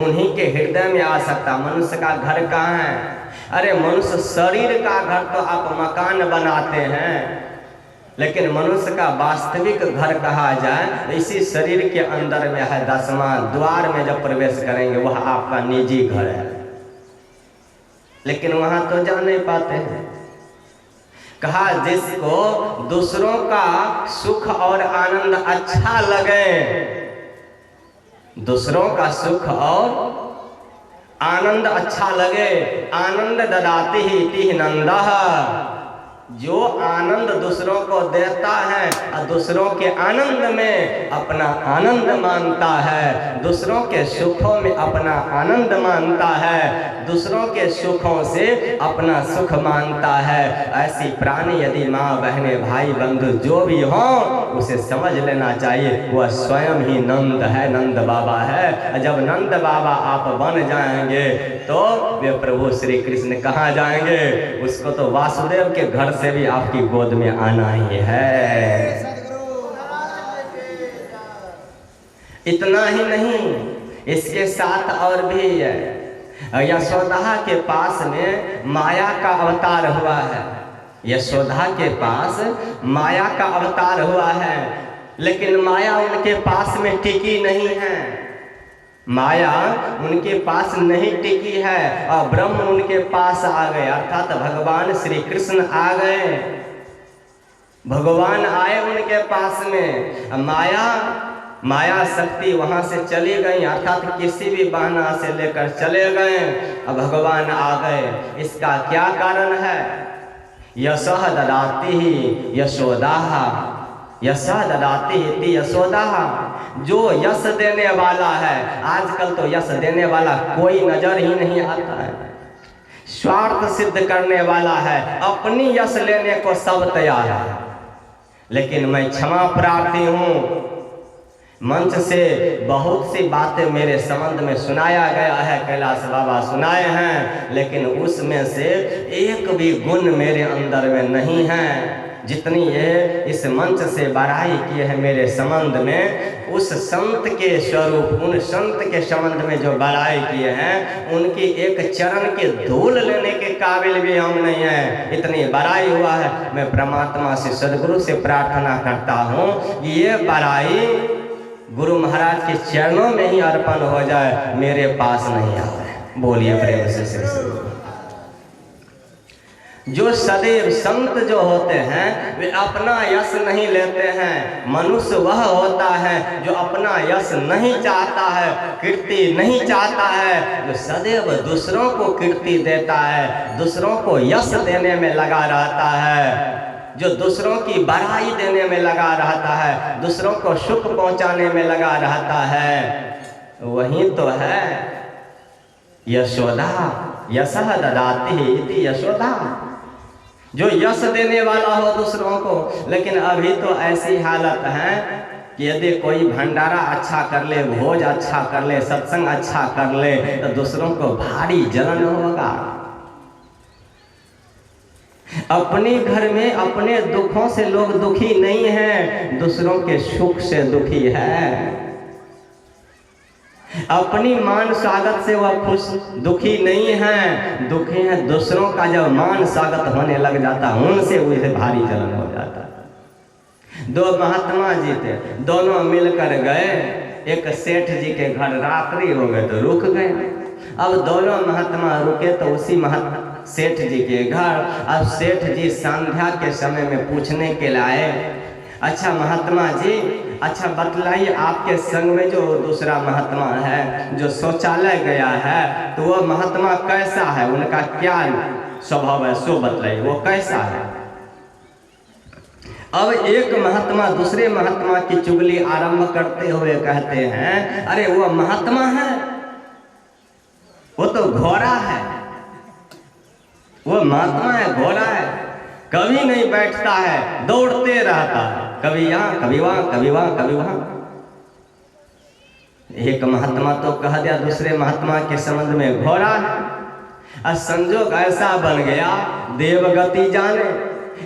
उन्हीं के हृदय में आ सकता। मनुष्य का घर कहाँ है? अरे मनुष्य शरीर का घर तो आप मकान बनाते हैं, लेकिन मनुष्य का वास्तविक घर कहा जाए इसी शरीर के अंदर में है। 10वां द्वार में जब प्रवेश करेंगे वह आपका निजी घर है, लेकिन वहां तो जा नहीं पाते हैं। कहा जिसको दूसरों का सुख और आनंद अच्छा लगे, दूसरों का सुख और आनंद अच्छा लगे, आनंद ददाति ही तिह नंदः, जो आनंद दूसरों को देता है और दूसरों के आनंद में अपना आनंद मानता है, दूसरों के सुखों में अपना आनंद मानता है, दूसरों के सुखों से अपना सुख मानता है, ऐसी प्राणी यदि माँ बहने भाई बंधु जो भी हो उसे समझ लेना चाहिए वह स्वयं ही नंद है, नंद बाबा है। जब नंद बाबा आप बन जाएंगे तो वे प्रभु श्री कृष्ण कहाँ जाएंगे? उसको तो वासुदेव के घर से भी आपकी गोद में आना ही है। इतना ही नहीं, इसके साथ और भी है। यशोदा के पास में माया का अवतार हुआ है, यशोदा के पास माया का अवतार हुआ है, लेकिन माया उनके पास में टिकी नहीं है, माया उनके पास नहीं टिकी है और ब्रह्म उनके पास आ गए, अर्थात भगवान श्री कृष्ण आ गए, भगवान आए उनके पास में। माया शक्ति वहां से चली गई, अर्थात किसी भी बहाना से लेकर चले गए, अब भगवान आ गए। इसका क्या कारण है? यशः ददाति ही यशोदा, यशः ददाति इति यशोदा, जो यश देने वाला है। आजकल तो यश देने वाला कोई नजर ही नहीं आता है, स्वार्थ सिद्ध करने वाला है, अपनी यश लेने को सब तैयार है। लेकिन मैं क्षमा प्रार्थी हूँ, मंच से बहुत सी बातें मेरे संबंध में सुनाया गया है, कैलाश बाबा सुनाए हैं, लेकिन उसमें से एक भी गुण मेरे अंदर में नहीं है। जितनी ये इस मंच से बड़ाई की है मेरे संबंध में, उस संत के स्वरूप, उन संत के संबंध में जो बड़ाई किए हैं, उनकी एक चरण के धूल लेने के काबिल भी हम नहीं हैं, इतनी बड़ाई हुआ है। मैं परमात्मा से, सदगुरु से प्रार्थना करता हूँ ये बड़ाई गुरु महाराज के चरणों में ही अर्पण हो जाए, मेरे पास नहीं आवे। बोलिए प्रेम से श्री सदगुरु। जो सदैव संत जो होते हैं वे अपना यश नहीं लेते हैं। मनुष्य वह होता है जो अपना यश नहीं चाहता है, कीर्ति नहीं चाहता है, जो सदैव दूसरों को कीर्ति देता है, दूसरों को यश देने में लगा रहता है, जो दूसरों की बड़ाई देने में लगा रहता है, दूसरों को सुख पहुंचाने में लगा रहता है, वही तो है यशोदा। यशः ददाति इति यशोदा, जो यश देने वाला हो दूसरों को। लेकिन अभी तो ऐसी हालत है कि यदि कोई भंडारा अच्छा कर ले, भोज अच्छा कर ले, सत्संग अच्छा कर ले, तो दूसरों को भारी जलन होगा। अपने घर में अपने दुखों से लोग दुखी नहीं हैं, दूसरों के सुख से दुखी है। अपनी मान स्वागत से वह खुश दुखी नहीं है, दुखी है दूसरों का जब मान स्वागत होने लग जाता, उनसे उसे भारी जलन हो जाता। दो महात्मा जी थे, दोनों मिलकर गए एक सेठ जी के घर, रात्रि हो गए तो रुक गए। अब दोनों महात्मा रुके तो उसी सेठ जी के घर। अब सेठ जी संध्या के समय में पूछने के लिए आए, अच्छा महात्मा जी, अच्छा बतलाइए आपके संग में जो दूसरा महात्मा है जो शौचालय गया है, तो वह महात्मा कैसा है, उनका क्या स्वभाव है, सो बतलाइए वो कैसा है। अब एक महात्मा दूसरे महात्मा की चुगली आरंभ करते हुए कहते हैं, अरे वो महात्मा है, वो तो घोड़ा है, वो महात्मा है, घोड़ा है, कभी नहीं बैठता है, दौड़ते रहता है, कभी यहाँ कभी वहाँ, कभी वहाँ कभी वहाँ। एक महात्मा तो कह दिया दूसरे महात्मा के संबंध में घोड़ा है। और संजोग ऐसा बन गया, देवगति जाने,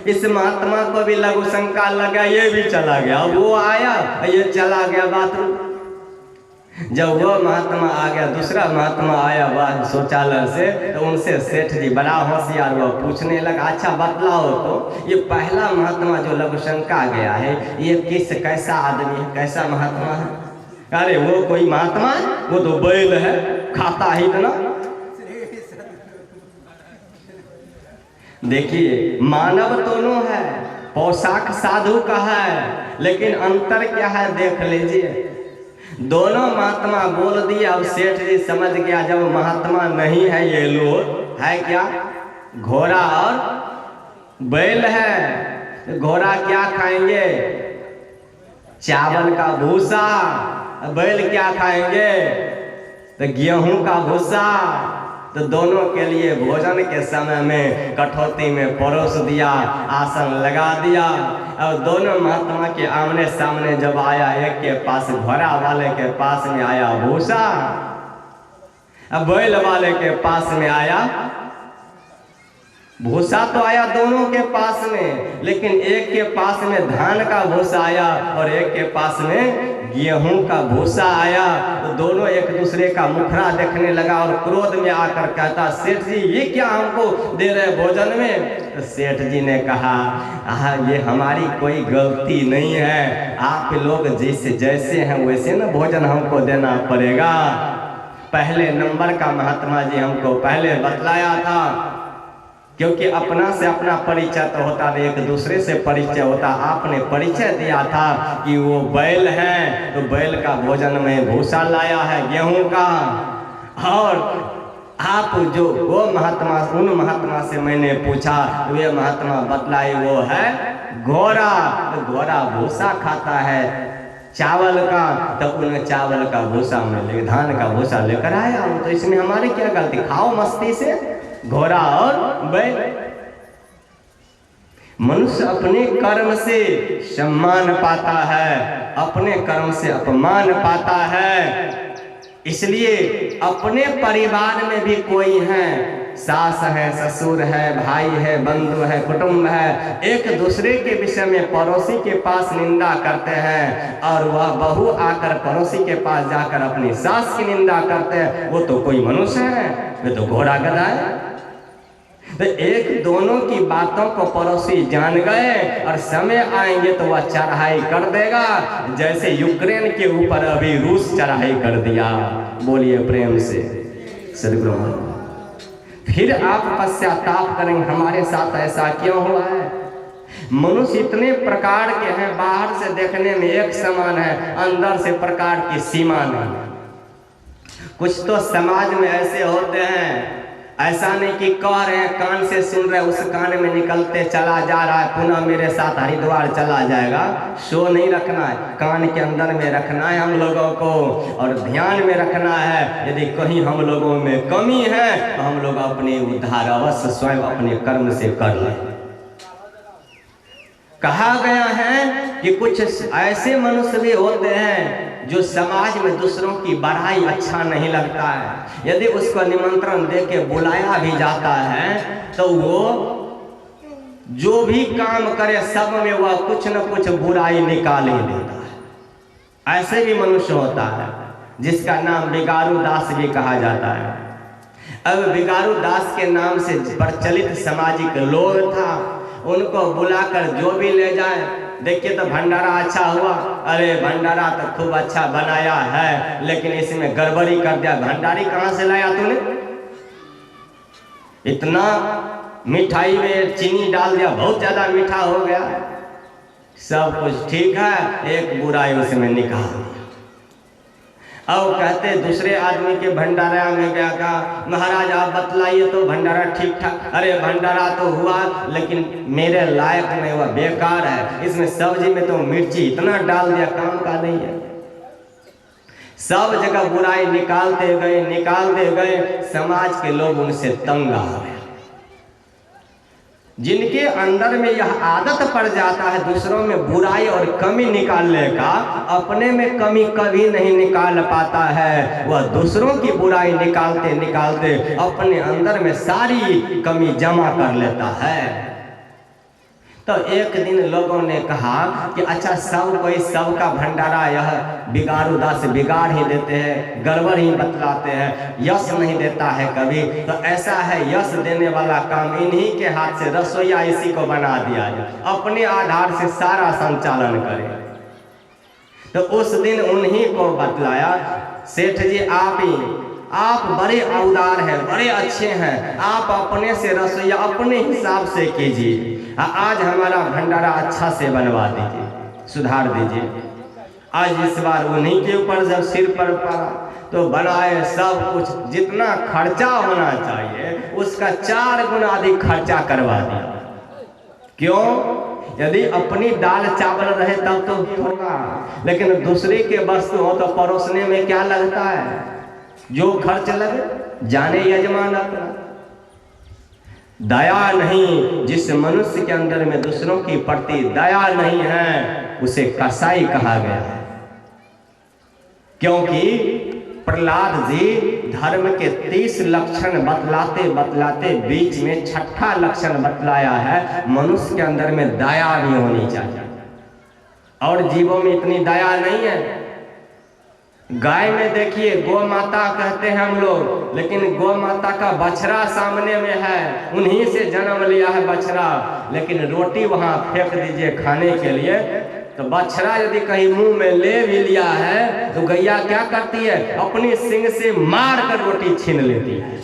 इस महात्मा को भी लघु शंका लगा, ये भी चला गया, वो आया ये चला गया बाथरूम। जब वो महात्मा आ गया, दूसरा महात्मा आया बाद शौचालय से, तो उनसे सेठ जी बड़ा होशियार वो पूछने लगा, अच्छा बतलाओ तो ये पहला महात्मा जो लघु शंका गया है ये कैसा आदमी है, कैसा महात्मा है? अरे वो कोई महात्मा है, वो तो बैल है, खाता ही इतना। देखिए मानव दोनों है, पोशाक साधु का है, लेकिन अंतर क्या है देख लीजिए। दोनों महात्मा बोल दिया, अब सेठ जी समझ गया जब महात्मा नहीं है ये लोग है क्या, घोड़ा और बैल है। घोड़ा क्या खाएंगे? चावल का भूसा। बैल क्या खाएंगे? तो गेहूं का भूसा। तो दोनों के लिए भोजन के समय में कठौती में परोस दिया, आसन लगा दिया। अब दोनों महात्मा के आमने सामने जब आया, एक के पास घोड़ा वाले के पास में आया भूसा, अब बैल वाले के पास में आया भूसा। तो आया दोनों के पास में, लेकिन एक के पास में धान का भूसा आया और एक के पास में गेहूं का भूसा आया। तो दोनों एक दूसरे का मुखरा देखने लगा और क्रोध में आकर कहता, सेठ जी ये क्या हमको दे रहे भोजन में? तो सेठ जी ने कहा, ये हमारी कोई गलती नहीं है, आप लोग जैसे हैं वैसे ना भोजन हमको देना पड़ेगा। पहले नंबर का महात्मा जी हमको पहले बतलाया था, क्योंकि अपना से अपना परिचय तो होता नहीं, एक दूसरे से परिचय होता। आपने परिचय दिया था कि वो बैल है, तो बैल का भोजन में भूसा लाया है गेहूं का, और आप जो वो महात्मा, उन महात्मा से मैंने पूछा, वे महात्मा बतलाए वो है घोड़ा। तो घोड़ा भूसा खाता है चावल का, तो उन चावल का भूसा में धान का भूसा लेकर आया हूं, तो इसमें हमारी क्या गलती? खाओ मस्ती से घोड़ा और बैल। मनुष्य अपने कर्म से सम्मान पाता है, अपने कर्म से अपमान पाता है। इसलिए अपने परिवार में भी कोई है, सास है, ससुर है, भाई है, बंधु है, कुटुंब है, एक दूसरे के विषय में पड़ोसी के पास निंदा करते हैं, और वह बहू आकर पड़ोसी के पास जाकर अपनी सास की निंदा करते हैं। वो तो कोई मनुष्य है? वे तो घोड़ा गधा है। तो एक दोनों की बातों को पड़ोसी जान गए और समय आएंगे तो वह चढ़ाई कर देगा, जैसे यूक्रेन के ऊपर अभी रूस चढ़ाई कर दिया। बोलिए प्रेम से सदगुरु। फिर आप पश्चाताप करेंगे, हमारे साथ ऐसा क्यों हुआ है? मनुष्य इतने प्रकार के हैं, बाहर से देखने में एक समान है, अंदर से प्रकार की सीमा नहीं। कुछ तो समाज में ऐसे होते हैं, ऐसा नहीं कि कह रहे हैं कान से सुन रहे, उस कान में निकलते चला जा रहा है, पुनः मेरे साथ हरिद्वार चला जाएगा। शो नहीं रखना है, कान के अंदर में रखना है हम लोगों को, और ध्यान में रखना है। यदि कहीं हम लोगों में कमी है तो हम लोग अपने उद्धार अवश्य स्वयं अपने कर्म से कर लें। कहा गया है कि कुछ ऐसे मनुष्य भी होते हैं जो समाज में दूसरों की बढ़ाई अच्छा नहीं लगता है, यदि उसको निमंत्रण दे के बुलाया भी जाता है तो वो जो भी काम करे सब में वह कुछ न कुछ बुराई निकाल ही देता है। ऐसे भी मनुष्य होता है जिसका नाम बिगारू दास भी कहा जाता है। अब बिगारू दास के नाम से प्रचलित सामाजिक लोग था, उनको बुलाकर जो भी ले जाए, देखिए तो भंडारा अच्छा हुआ, अरे भंडारा तो खूब अच्छा बनाया है, लेकिन इसमें गड़बड़ी कर दिया। भंडारी कहाँ से लाया तूने? इतना मिठाई में चीनी डाल दिया, बहुत ज्यादा मीठा हो गया। सब कुछ ठीक है, एक बुराई उसमें निकाल दिया। अब कहते दूसरे आदमी के भंडारा में गया, कहा महाराज आप बतलाइए तो भंडारा ठीक ठाक। अरे भंडारा तो हुआ लेकिन मेरे लायक नहीं हुआ, बेकार है, इसमें सब्जी में तो मिर्ची इतना डाल दिया, काम का नहीं है। सब जगह बुराई निकालते गए, समाज के लोग उनसे तंग आ गए। जिनके अंदर में यह आदत पड़ जाता है दूसरों में बुराई और कमी निकालने का, अपने में कमी कभी नहीं निकाल पाता है। वह दूसरों की बुराई निकालते अपने अंदर में सारी कमी जमा कर लेता है। तो एक दिन लोगों ने कहा कि अच्छा सब कोई सबका भंडारा यह बिगाड़ू दास बिगाड़ ही देते हैं, गड़बड़ ही बतलाते हैं, यश नहीं देता है कभी। तो ऐसा है, यश देने वाला काम इन्हीं के हाथ से, रसोईया इसी को बना दिया जाए, अपने आधार से सारा संचालन करे। तो उस दिन उन्हीं को बतलाया, सेठ जी आप बड़े औदार हैं, बड़े अच्छे हैं, आप अपने से रसोईया अपने हिसाब से कीजिए, आज हमारा भंडारा अच्छा से बनवा दीजिए, सुधार दीजिए। आज इस बार उन्हीं के ऊपर जब सिर पर पड़ा तो बनाए सब कुछ, जितना खर्चा होना चाहिए उसका 4 गुना अधिक खर्चा करवा दिया। क्यों? यदि अपनी दाल चावल रहे तब तो थोड़ा, लेकिन दूसरे के वस्तु हो तो परोसने में क्या लगता है, जो खर्च लगे जाने यजमान अपना। दया नहीं, जिस मनुष्य के अंदर में दूसरों की प्रति दया नहीं है उसे कसाई कहा गया है। क्योंकि प्रहलाद जी धर्म के 30 लक्षण बतलाते बतलाते बीच में 6ठा लक्षण बतलाया है, मनुष्य के अंदर में दया भी होनी चाहिए। और जीवों में इतनी दया नहीं है। गाय में देखिए गौ माता कहते हैं हम लोग, लेकिन गौ माता का बछड़ा सामने में है, उन्हीं से जन्म लिया है बछड़ा, लेकिन रोटी वहां फेंक दीजिए खाने के लिए तो बछड़ा यदि कहीं मुंह में ले भी लिया है तो गैया क्या करती है, अपनी सींग से मार कर रोटी छीन लेती है।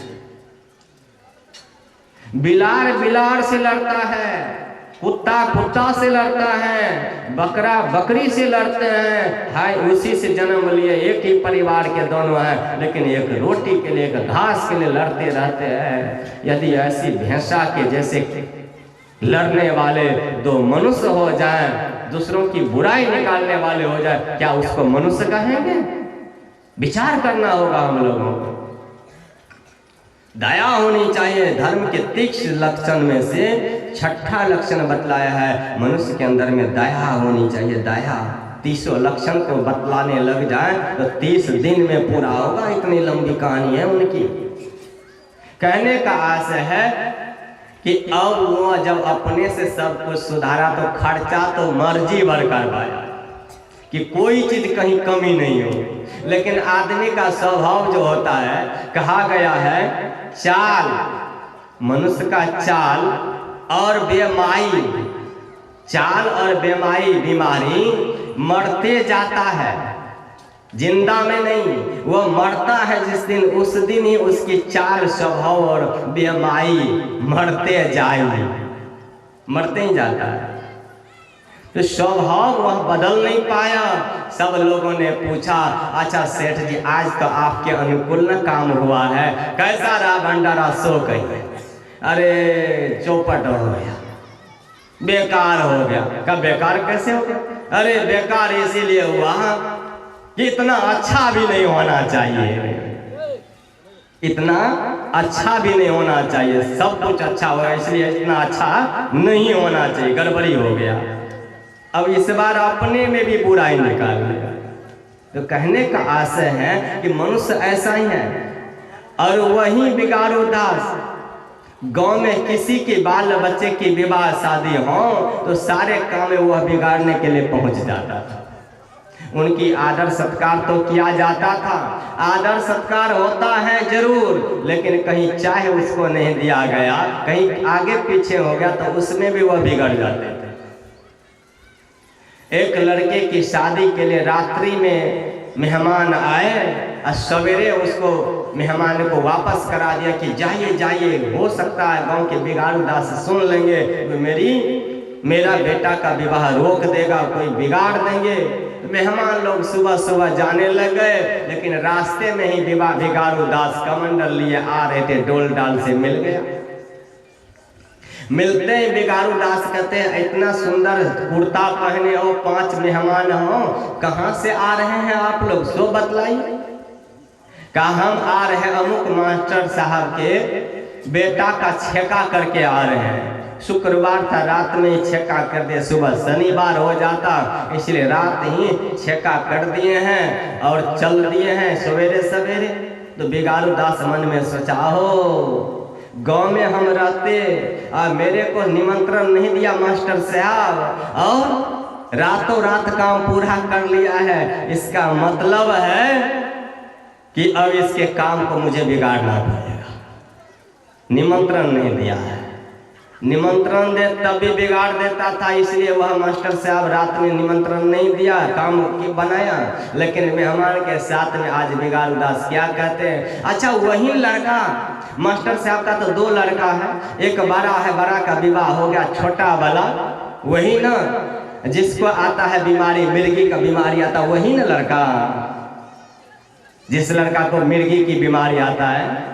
बिलार बिलार से लड़ता है, कुत्ता कुत्ता से लड़ता है, बकरा बकरी से लड़ते हैं, हाय उसी से जन्म लिए, एक ही परिवार के दोनों हैं, लेकिन एक रोटी के लिए एक घास के लिए लड़ते रहते हैं। यदि ऐसी भैंसा के जैसे लड़ने वाले 2 मनुष्य हो जाएं, दूसरों की बुराई निकालने वाले हो जाए, क्या उसको मनुष्य कहेंगे? विचार करना होगा हम लोगों को। दया होनी चाहिए। धर्म के 30 लक्षण में से 6ठा लक्षण बतलाया है, मनुष्य के अंदर में दया होनी चाहिए। दया 30 लक्षण को बतलाने लग जाए तो 30 दिन में पूरा होगा, इतनी लंबी कहानी है उनकी। कहने का आशय है कि अब वो जब अपने से सब कुछ सुधारा तो खर्चा तो मर्जी भर करवाया कि कोई चीज कहीं कमी नहीं हो। लेकिन आदमी का स्वभाव जो होता है, कहा गया है चाल, मनुष्य का चाल और बेमाई, चाल और बेमाई बीमारी मरते जाता है, जिंदा में नहीं। वो मरता है जिस दिन, उस दिन ही उसकी चाल स्वभाव और बेमाई मरते जाएगी, मरते ही जाता है। तो स्वभाव वह बदल नहीं पाया। सब लोगों ने पूछा, अच्छा सेठ जी आज तो आपके अनुकूल न काम हुआ है, कैसा रहा भंडारा? सो कही, अरे चौपट हो गया, बेकार हो गया। कब बेकार कैसे हो गया? अरे बेकार इसीलिए हुआ कि इतना अच्छा भी नहीं होना चाहिए, इतना अच्छा भी नहीं होना चाहिए। सब कुछ अच्छा होगा इसलिए इतना अच्छा नहीं होना चाहिए, गड़बड़ी हो गया। अब इस बार अपने में भी बुराई निकाल लिया। तो कहने का आशय है कि मनुष्य ऐसा ही है। और वही बिगाड़ो दास, गांव में किसी के बाल बच्चे की विवाह शादी हो तो सारे काम में वह बिगाड़ने के लिए पहुंच जाता था। उनकी आदर सत्कार तो किया जाता था, आदर सत्कार होता है जरूर, लेकिन कहीं चाहे उसको नहीं दिया गया, कहीं आगे पीछे हो गया तो उसमें भी वह बिगड़ जाते थे। एक लड़के की शादी के लिए रात्रि में मेहमान आए और सवेरे उसको मेहमान को वापस करा दिया कि जाइए जाइए, हो सकता है गांव के बिगाड़ू दास सुन लेंगे तो मेरा बेटा का विवाह रोक देगा, कोई बिगाड़ देंगे। तो मेहमान लोग सुबह सुबह जाने लग गए, लेकिन रास्ते में ही बिगाड़ू दास कमंडल लिए आ रहे थे, डोल डाल से मिल गया। मिलते ही बिगाड़ू दास कहते हैं इतना सुंदर कुर्ता पहने हो, 5 मेहमान हो, कहाँ से आ रहे हैं आप लोग, सो बतलाइए। कहा हम आ रहे हैं अमुक मास्टर साहब के बेटा का छेका करके आ रहे हैं। शुक्रवार था, रात में ही छेका कर दिए, सुबह शनिवार हो जाता इसलिए रात ही छेका कर दिए हैं और चल दिए हैं सवेरे सवेरे। तो बिगाड़ू दास मन में सोचा, हो गांव में हम रहते, मेरे को निमंत्रण नहीं दिया मास्टर साहब, और रातों रात काम पूरा कर लिया है। इसका मतलब है कि अब इसके काम को मुझे बिगाड़ना पड़ेगा। निमंत्रण नहीं दिया है, निमंत्रण दे तब भी बिगाड़ देता था, इसलिए वह मास्टर साहब रात में निमंत्रण नहीं दिया, काम की बनाया, लेकिन मेहमान के साथ में आज बिगाड़ उदास क्या कहते हैं। अच्छा, वही लड़का, मास्टर साहब का तो 2 लड़का है, एक बड़ा है, बड़ा का विवाह हो गया, छोटा वाला वही ना जिसको आता है बीमारी, मिर्गी का बीमारी आता, वही ना लड़का, जिस लड़का को मिर्गी की बीमारी आता है।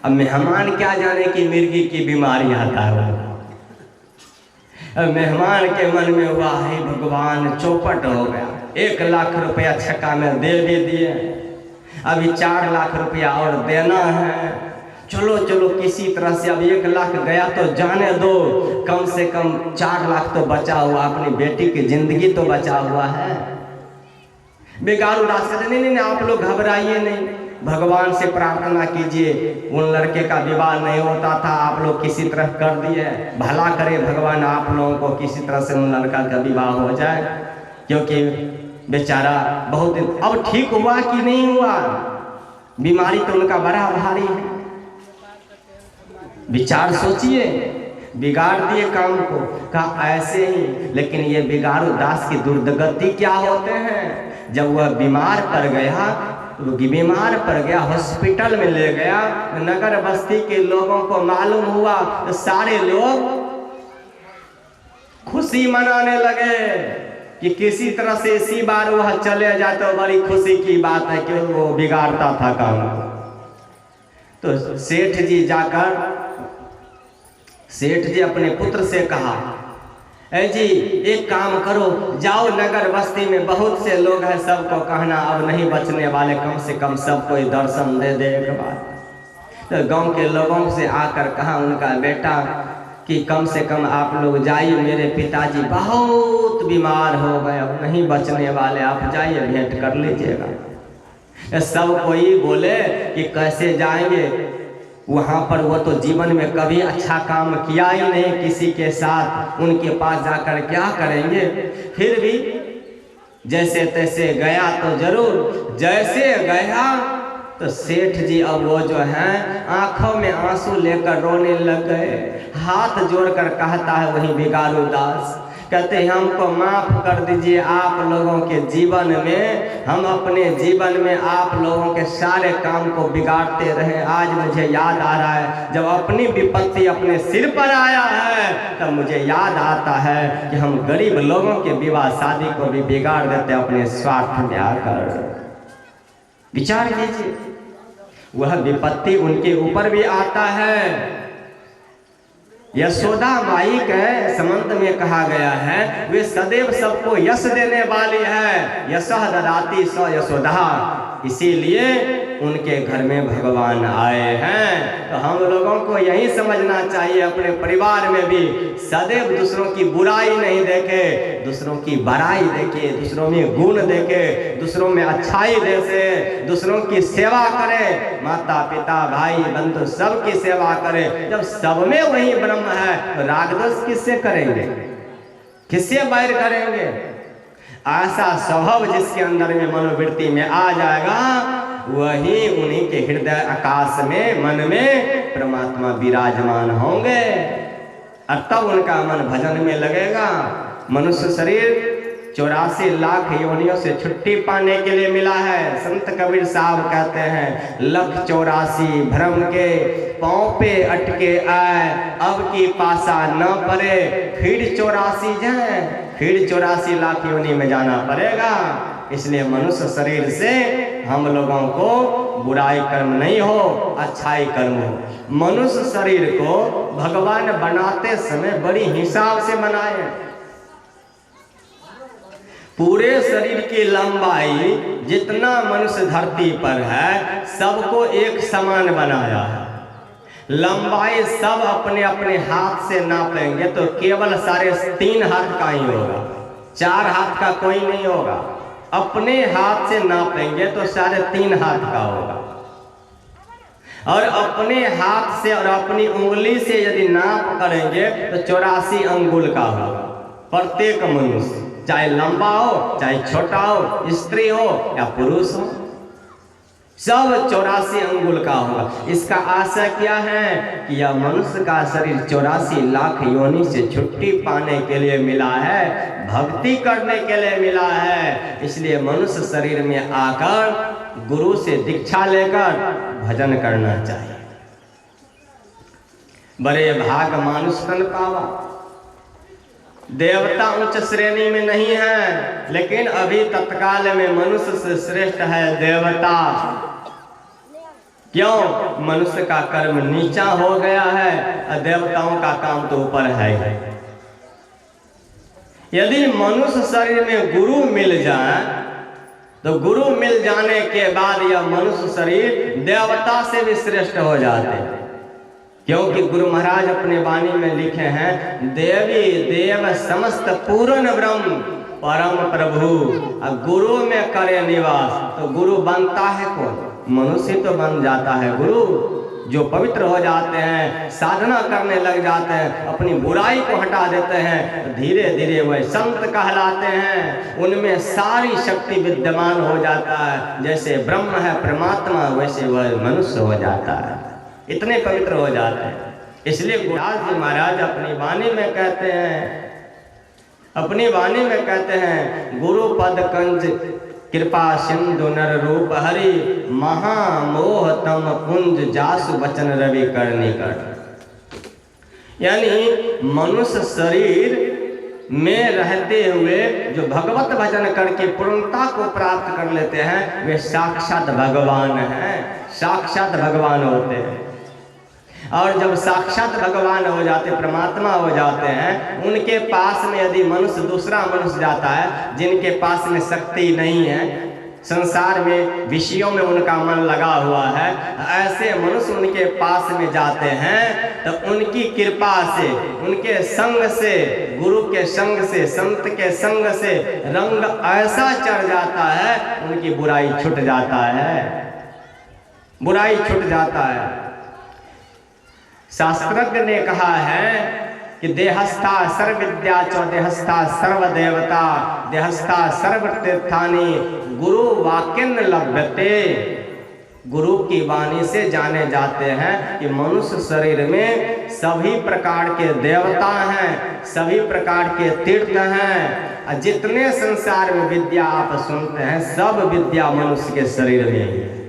अब मेहमान क्या जाने कि मिर्गी की बीमारी आता है। अब मेहमान के मन में हुआ, हे भगवान, चौपट हो गया। 1 लाख रुपया छक्का में दे भी दिए, अभी 4 लाख रुपया और देना है। चलो चलो किसी तरह से, अब 1 लाख गया तो जाने दो, कम से कम 4 लाख तो बचा हुआ, अपनी बेटी की जिंदगी तो बचा हुआ है। बेगारू रास्ते, नहीं, आप लोग घबराइए नहीं, भगवान से प्रार्थना कीजिए। उन लड़के का विवाह नहीं होता था, आप लोग किसी तरह कर दिए, भला करे भगवान आप लोगों को, किसी तरह से उन लड़का का विवाह हो जाए, क्योंकि बेचारा बहुत दिन। अब ठीक हुआ कि नहीं हुआ, बीमारी तो उनका बड़ा भारी है। विचार सोचिए, बिगाड़ दिए काम को, कहा ऐसे ही। लेकिन ये बिगाड़ू दास की दुर्गति क्या होते हैं। जब वह बीमार पड़ गया, बीमार पड़ गया, हॉस्पिटल में ले गया, नगर बस्ती के लोगों को मालूम हुआ तो सारे लोग खुशी मनाने लगे कि किसी तरह से इसी बार वह चले जाए तो बड़ी खुशी की बात है कि वो बिगाड़ता था काम। तो सेठ जी जाकर, सेठ जी अपने पुत्र से कहा, ऐ जी एक काम करो, जाओ नगर बस्ती में बहुत से लोग हैं, सबको कहना अब नहीं बचने वाले, कम से कम सबको दर्शन दे दे एक बार। तो गांव के लोगों से आकर कहा उनका बेटा कि कम से कम आप लोग जाइए, मेरे पिताजी बहुत बीमार हो गए, अब नहीं बचने वाले, आप जाइए भेंट कर लीजिएगा। सब कोई बोले कि कैसे जाएंगे, वहाँ पर वो तो जीवन में कभी अच्छा काम किया ही नहीं किसी के साथ, उनके पास जाकर क्या करेंगे। फिर भी जैसे तैसे गया तो जरूर। जैसे गया तो सेठ जी अब वो जो है आंखों में आंसू लेकर रोने लग गए, हाथ जोड़कर कहता है वही बिगाड़ू दास, कहते हैं हमको माफ कर दीजिए, आप लोगों के जीवन में, हम अपने जीवन में आप लोगों के सारे काम को बिगाड़ते रहे। आज मुझे याद आ रहा है, जब अपनी विपत्ति अपने सिर पर आया है तब मुझे याद आता है कि हम गरीब लोगों के विवाह शादी को भी बिगाड़ देते अपने स्वार्थ में आकर। विचार कीजिए, वह विपत्ति उनके ऊपर भी आता है। यशोदा माई के संबंध में कहा गया है, वे सदैव सबको यश देने वाली है, यशः ददाति स यशोदा, इसीलिए उनके घर में भगवान आए हैं। तो हम लोगों को यही समझना चाहिए, अपने परिवार में भी सदैव दूसरों की बुराई नहीं देखे, दूसरों की बड़ाई देखे, दूसरों में गुण देखे, दूसरों में अच्छाई देखे, दूसरों की सेवा करे, माता पिता भाई बंधु सबकी सेवा करे। जब सब में वही ब्रह्म है तो राग द्वेष किससे करेंगे, किससे बैर करेंगे। ऐसा स्वभाव जिसके अंदर में मनोवृत्ति में आ जाएगा, वही उन्हीं के हृदय आकाश में, मन में परमात्मा विराजमान होंगे और तब उनका मन भजन में लगेगा। मनुष्य शरीर 84 लाख योनियों से छुट्टी पाने के लिए मिला है। संत कबीर साहब कहते हैं, लख 84 भ्रम के पाँव पे अटके आए, अब की पासा न पड़े, फिर 84 जाए, फिर 84 लाख योनि में जाना पड़ेगा। इसलिए मनुष्य शरीर से हम लोगों को बुराई कर्म नहीं हो, अच्छाई कर्म हो। मनुष्य शरीर को भगवान बनाते समय बड़ी हिसाब से बनाए। पूरे शरीर की लंबाई जितना मनुष्य धरती पर है सबको एक समान बनाया है। लंबाई सब अपने अपने हाथ से नापेंगे तो केवल 3.5 हाथ का ही होगा, 4 हाथ का कोई नहीं होगा। अपने हाथ से नापेंगे तो 3.5 हाथ का होगा। और अपने हाथ से और अपनी उंगली से यदि नाप करेंगे तो 84 अंगुल का होगा प्रत्येक मनुष्य, चाहे लंबा हो चाहे छोटा हो, स्त्री हो या पुरुष हो, सब 84 अंगुल का होगा। इसका आशय क्या है कि यह मनुष्य का शरीर 84 लाख योनि से छुट्टी पाने के लिए मिला है, भक्ति करने के लिए मिला है। इसलिए मनुष्य शरीर में आकर गुरु से दीक्षा लेकर भजन करना चाहिए। बड़े भाग मानुष तन पावा, देवता उच्च श्रेणी में नहीं है, लेकिन अभी तत्काल में मनुष्य से श्रेष्ठ है देवता। क्यों? मनुष्य का कर्म नीचा हो गया है और देवताओं का काम तो ऊपर है। यदि मनुष्य शरीर में गुरु मिल जाए तो गुरु मिल जाने के बाद यह मनुष्य शरीर देवता से भी श्रेष्ठ हो जाते हैं। क्योंकि गुरु महाराज अपने वाणी में लिखे हैं, देवी देव समस्त पूर्ण ब्रह्म परम प्रभु। अब गुरु में करे निवास, तो गुरु बनता है कौन? मनुष्य तो बन जाता है गुरु। जो पवित्र हो जाते हैं, साधना करने लग जाते हैं, अपनी बुराई को हटा देते हैं, धीरे धीरे वह संत कहलाते हैं। उनमें सारी शक्ति विद्यमान हो जाता है। जैसे ब्रह्म है परमात्मा, वैसे वह मनुष्य हो जाता है। इतने पवित्र हो जाते हैं। इसलिए गुरुदास जी महाराज अपनी वाणी में कहते हैं, गुरु पद कंज कृपा सिंधु नर रूप हरि, महामोह तम पुंज जासु वचन रवि करनी कर। यानी मनुष्य शरीर में रहते हुए जो भगवत भजन करके पूर्णता को प्राप्त कर लेते हैं, वे साक्षात भगवान हैं, साक्षात भगवान होते हैं। और जब साक्षात भगवान हो जाते, परमात्मा हो जाते हैं, उनके पास में यदि मनुष्य दूसरा मनुष्य जाता है जिनके पास में शक्ति नहीं है, संसार में विषयों में उनका मन लगा हुआ है, ऐसे मनुष्य उनके पास में जाते हैं तो उनकी कृपा से, उनके संग से, गुरु के संग से, संत के संग से रंग ऐसा चढ़ जाता है, उनकी बुराई छूट जाता है, बुराई छूट जाता है। शास्त्रज्ञ ने कहा है कि देहस्था सर्व विद्या च देहस्था सर्व देवता देहस्था सर्व तीर्थानि गुरु वाक्यन लभ्यते। गुरु की वाणी से जाने जाते हैं कि मनुष्य शरीर में सभी प्रकार के देवता हैं, सभी प्रकार के तीर्थ हैं। जितने संसार में विद्या आप सुनते हैं, सब विद्या मनुष्य के शरीर में ही है।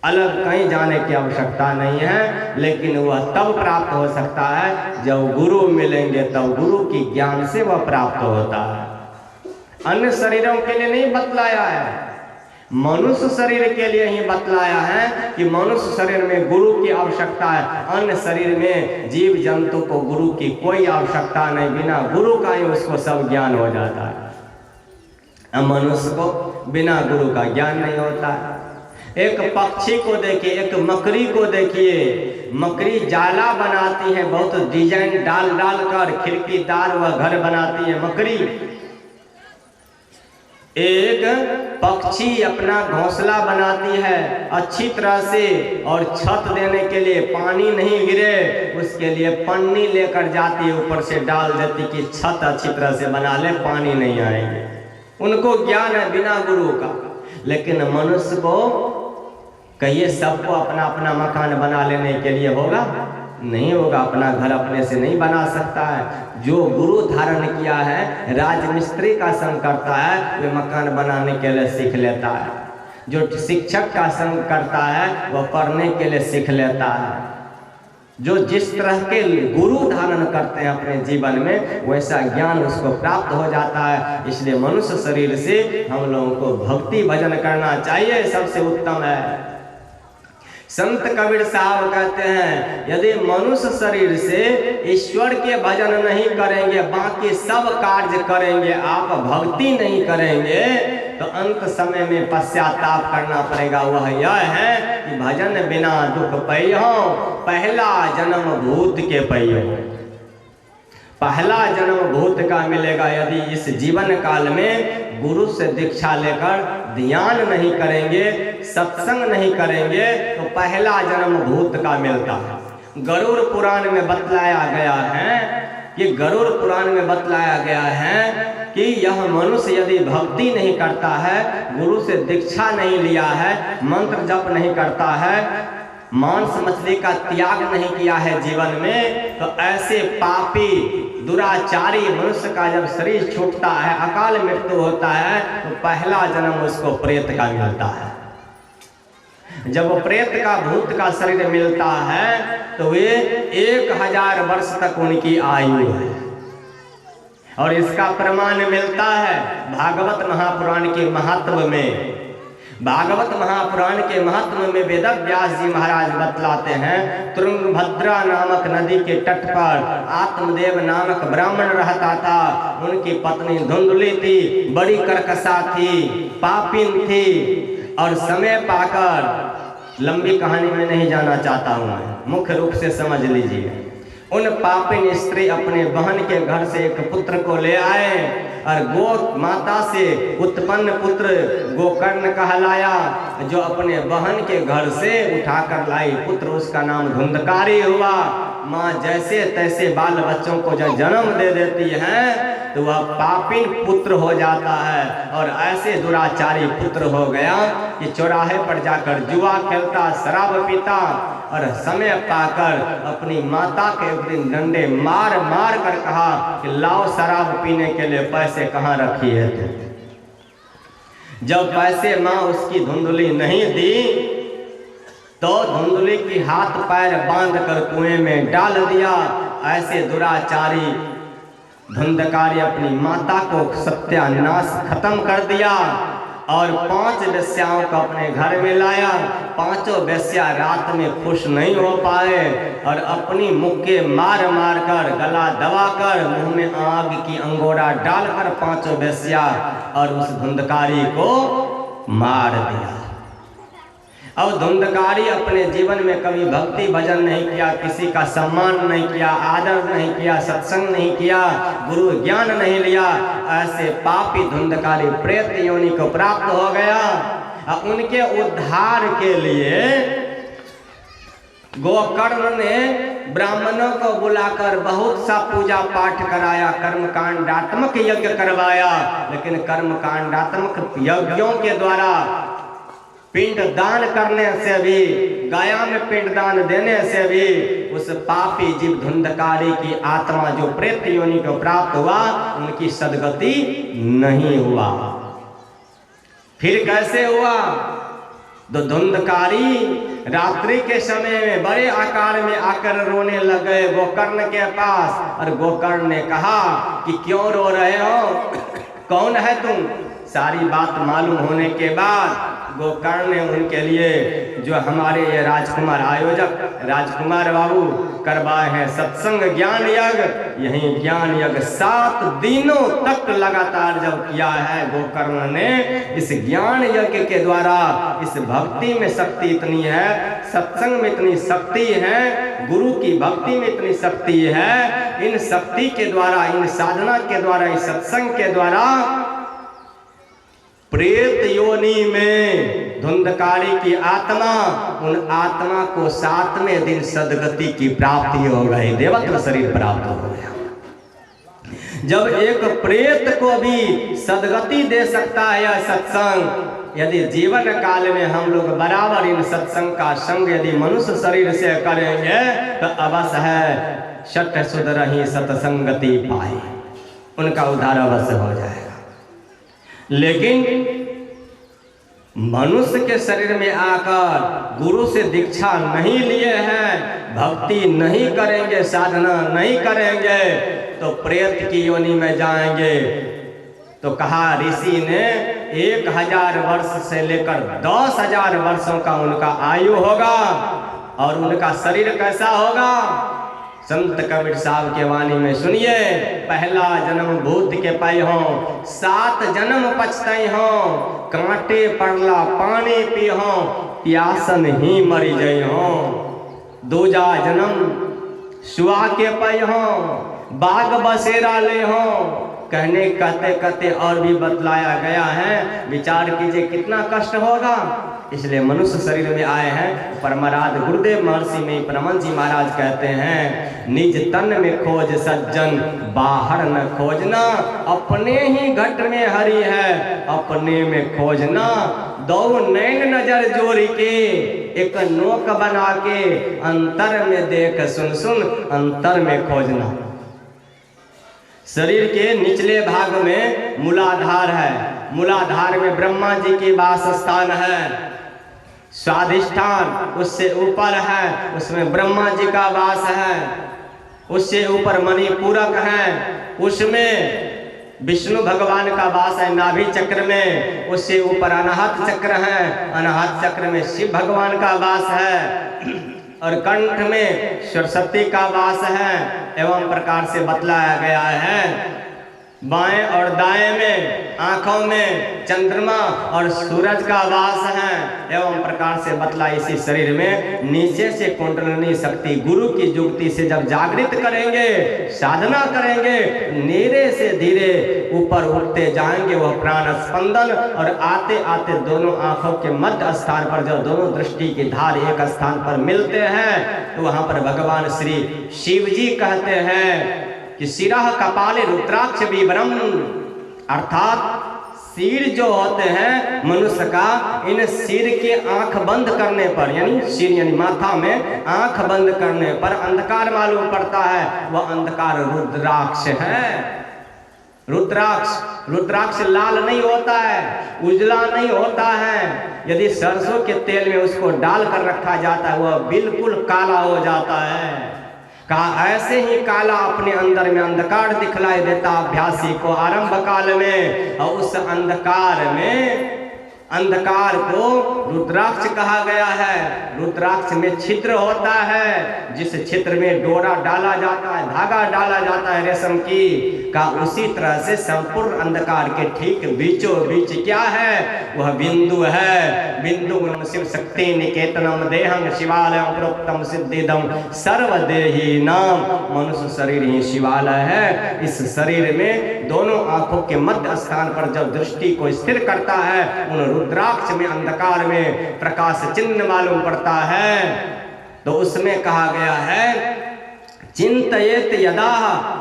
अलग कहीं जाने की आवश्यकता नहीं है। लेकिन वह तब प्राप्त हो सकता है जब गुरु मिलेंगे, तब गुरु की ज्ञान से वह प्राप्त होता है। अन्य शरीरों के लिए नहीं बतलाया है, मनुष्य शरीर के लिए ही बतलाया है कि मनुष्य शरीर में गुरु की आवश्यकता है। अन्य शरीर में जीव जंतु को गुरु की कोई आवश्यकता नहीं, बिना गुरु का ही उसको सब ज्ञान हो जाता है। मनुष्य को बिना गुरु का ज्ञान नहीं होता है। एक पक्षी को देखिए, एक मकड़ी को देखिए, मकड़ी जाला बनाती है, बहुत डिजाइन डाल डाल कर खिड़कीदार वह घर बनाती है मकड़ी। एक पक्षी अपना घोंसला बनाती है अच्छी तरह से, और छत देने के लिए पानी नहीं गिरे उसके लिए पन्नी लेकर जाती है, ऊपर से डाल देती कि छत अच्छी तरह से बना ले, पानी नहीं आएंगे। उनको ज्ञान है बिना गुरु का। लेकिन मनुष्य को कहिए सबको अपना अपना मकान बना लेने के लिए होगा? नहीं होगा। अपना घर अपने से नहीं बना सकता है। जो गुरु धारण किया है, राजमिस्त्री का संग करता है, वे मकान बनाने के लिए सीख लेता है। जो शिक्षक का संग करता है, वह पढ़ने के लिए सीख लेता है। जो जिस तरह के गुरु धारण करते हैं अपने जीवन में, वैसा ज्ञान उसको प्राप्त हो जाता है। इसलिए मनुष्य शरीर से हम लोगों को भक्ति भजन करना चाहिए, सबसे उत्तम है। संत कबीर साहब कहते हैं, यदि मनुष्य शरीर से ईश्वर के भजन नहीं करेंगे, बाकी सब कार्य करेंगे, आप भक्ति नहीं करेंगे, तो अंत समय में पश्चाताप करना पड़ेगा। वह यह है कि भजन बिना दुख पैयो, पहला जन्म भूत के पैयो। पहला जन्म भूत का मिलेगा यदि इस जीवन काल में गुरु से दीक्षा लेकर ध्यान नहीं करेंगे, सत्संग नहीं करेंगे, तो पहला जन्म भूत का मिलता है। गरुड़ पुराण में बतलाया गया है कि गरुड़ पुराण में बतलाया गया है कि यह मनुष्य यदि भक्ति नहीं करता है, गुरु से दीक्षा नहीं लिया है, मंत्र जप नहीं करता है, मांस मछली का त्याग नहीं किया है जीवन में, तो ऐसे पापी दुराचारी मनुष्य का जब शरीर छूटता है, अकाल मृत्यु होता है, तो पहला जन्म उसको प्रेत का मिलता है। जब प्रेत का भूत का शरीर मिलता है तो वे 1000 वर्ष तक उनकी आयु है। और इसका प्रमाण मिलता है भागवत महापुराण के महत्व में। भागवत महापुराण के महत्व में वेद व्यास जी महाराज बतलाते हैं, तुंगभद्रा नामक नदी के तट पर आत्मदेव नामक ब्राह्मण रहता था। उनकी पत्नी धुंधली थी, बड़ी कर्कशा थी, पापिन थी, और समय पाकर, लंबी कहानी में नहीं जाना चाहता हूँ मैं, मुख्य रूप से समझ लीजिए। उन पापिन स्त्री अपने बहन के घर से एक पुत्र को ले आए और गो माता से उत्पन्न पुत्र गोकर्ण कहलाया, जो अपने बहन के घर से उठाकर लाई पुत्र, उसका नाम धुंधकारी हुआ। माँ जैसे तैसे बाल बच्चों को जब जन्म दे देती है तो वह पापिन पुत्र हो जाता है। और ऐसे दुराचारी पुत्र हो गया कि चौराहे पर जाकर जुआ खेलता, शराब पीता, और समय पाकर अपनी माता के एक दिन डंडे मार मार कर कहा कि लाओ शराब पीने के लिए पैसे कहाँ रखी है तुम। जब पैसे माँ उसकी धुंधली नहीं दी तो धुंधली की हाथ पैर बांध कर कुएं में डाल दिया। ऐसे दुराचारी धुंधकारी अपनी माता को सत्यानाश खत्म कर दिया और 5 वेश्याओं को अपने घर में लाया। 5 वेश्या रात में खुश नहीं हो पाए और अपनी मुक्के मार मार कर, गला दबाकर, मुंह में आग की अंगोरा डालकर 5 वेश्या और उस धुंधकारी को मार दिया। अब धुंधकारी अपने जीवन में कभी भक्ति भजन नहीं किया, किसी का सम्मान नहीं किया, आदर नहीं किया, सत्संग नहीं किया, गुरु ज्ञान नहीं लिया। ऐसे पापी धुंधकारी प्रेत योनि को प्राप्त हो गया। अब उनके उद्धार के लिए गोकर्ण ने ब्राह्मणों को बुलाकर बहुत सा पूजा पाठ कराया, कर्मकांडात्मक यज्ञ करवाया। लेकिन कर्मकांडात्मक यज्ञों के द्वारा पिंड दान करने से भी, गाया में पिंड दान देने से भी उस पापी जीव धुंधकारी की आत्मा जो प्रेत योनि को प्राप्त हुआ, उनकी सद्गति नहीं हुआ। फिर कैसे हुआ? तो धुंधकारी रात्रि के समय में बड़े आकार में आकर रोने लगे गोकर्ण के पास। और गोकर्ण ने कहा कि क्यों रो रहे हो, कौन है तुम? सारी बात मालूम होने के बाद गोकर्ण ने उनके लिए, जो हमारे ये राजकुमार आयोजक राजकुमार बाबू करवाए हैं सत्संग ज्ञान यज्ञ, यही ज्ञान यज्ञ 7 दिनों तक लगातार जब किया है गोकर्ण ने, इस ज्ञान यज्ञ के द्वारा इस भक्ति में शक्ति इतनी है, सत्संग में इतनी शक्ति है, गुरु की भक्ति में इतनी शक्ति है, इन शक्ति के द्वारा, इन साधना के द्वारा, इस सत्संग के द्वारा प्रेत योनि में धुंधकारी की आत्मा, उन आत्मा को 7वें दिन सदगति की प्राप्ति हो गई, देवत्व शरीर प्राप्त हो गया। जब एक प्रेत को भी सदगति दे सकता है यह सत्संग, यदि जीवन काल में हम लोग बराबर इन सत्संग का संग यदि मनुष्य शरीर से करेंगे तो अवश्य है शत सुधरहि सत्संगति पाए, उनका उद्धार अवश्य हो जाएगा। लेकिन मनुष्य के शरीर में आकर गुरु से दीक्षा नहीं लिए हैं, भक्ति नहीं करेंगे, साधना नहीं करेंगे, तो प्रेत की योनि में जाएंगे। तो कहा ऋषि ने 1000 वर्ष से लेकर 10,000 वर्षों का उनका आयु होगा। और उनका शरीर कैसा होगा? संत कबीर साहब के वाणी में सुनिए, पहला जन्म भूत के पाई हो, 7 जन्म पछतई हो, कांटे पड़ला पानी पी हो, प्यासन ही मरी जई हो। दूजा जन्म सुआ के पाई हो, बाग बसेरा ले हो, कहने कहते कहते और भी बतलाया गया है। विचार कीजिए कितना कष्ट होगा। इसलिए मनुष्य शरीर में आए हैं। परमराज गुरुदेव महर्षि में परमहंस जी महाराज कहते हैं, निज तन में खोज सज्जन बाहर न खोजना, अपने ही घट में हरि है अपने में खोजना। दो नैन नजर जोड़ के एक नोक बना के, अंतर में देख सुन सुन अंतर में खोजना। शरीर के निचले भाग में मूलाधार है, मूलाधार में ब्रह्मा जी की वास स्थान है। स्वाधिष्ठान उससे ऊपर है, उसमें ब्रह्मा जी का वास है। उससे ऊपर मणिपूरक है, उसमें विष्णु भगवान का वास है नाभि चक्र में। उससे ऊपर अनाहत चक्र है, अनाहत चक्र में शिव भगवान का वास है। और कंठ में सरस्वती का वास है। एवं प्रकार से बतलाया गया है। बाएं और दाएं में आंखों में चंद्रमा और सूरज का वास है। एवं प्रकार से बतला इसी शरीर में नीचे से कुंडलिनी शक्ति गुरु की जुक्ति से जब जागृत करेंगे, साधना करेंगे, धीरे से धीरे ऊपर उठते जाएंगे वह प्राण स्पंदन। और आते आते दोनों आंखों के मध्य स्थान पर जब दोनों दृष्टि की धार एक स्थान पर मिलते हैं, तो वहां पर भगवान श्री शिव जी कहते हैं कि सिरह कपाले रुद्राक्ष विवरम, अर्थात सिर जो होते हैं मनुष्य का, इन सिर के आंख बंद करने पर, यानी सिर यानी माथा में आंख बंद करने पर अंधकार मालूम पड़ता है। वह अंधकार रुद्राक्ष है। रुद्राक्ष लाल नहीं होता है, उजला नहीं होता है। यदि सरसों के तेल में उसको डाल कर रखा जाता है वह बिल्कुल काला हो जाता है। कहा ऐसे ही काला अपने अंदर में अंधकार दिखलाई देता अभ्यासी को आरंभ काल में। और उस अंधकार को रुद्राक्ष कहा गया है। रुद्राक्ष में छिद्र होता है, जिस छिद्र में डोरा डाला जाता है, धागा डाला जाता है रेशम की का, उसी तरह से संपूर्ण अंधकार के ठीक बीचों बीच क्या है, वह बिंदु है। बिंदु शिव शक्ति निकेतनम देहं शिवालयं प्रोक्तम सिद्धिदम सर्वदेही नाम। मनुष्य शरीर ही शिवालय है। इस शरीर में दोनों आंखों के मध्य स्थान पर जब दृष्टि को स्थिर करता है, उन रुद्राक्ष में अंधकार में प्रकाश चिन्ह मालूम पड़ता है। तो उसमें कहा गया है चिंतयेत यदा,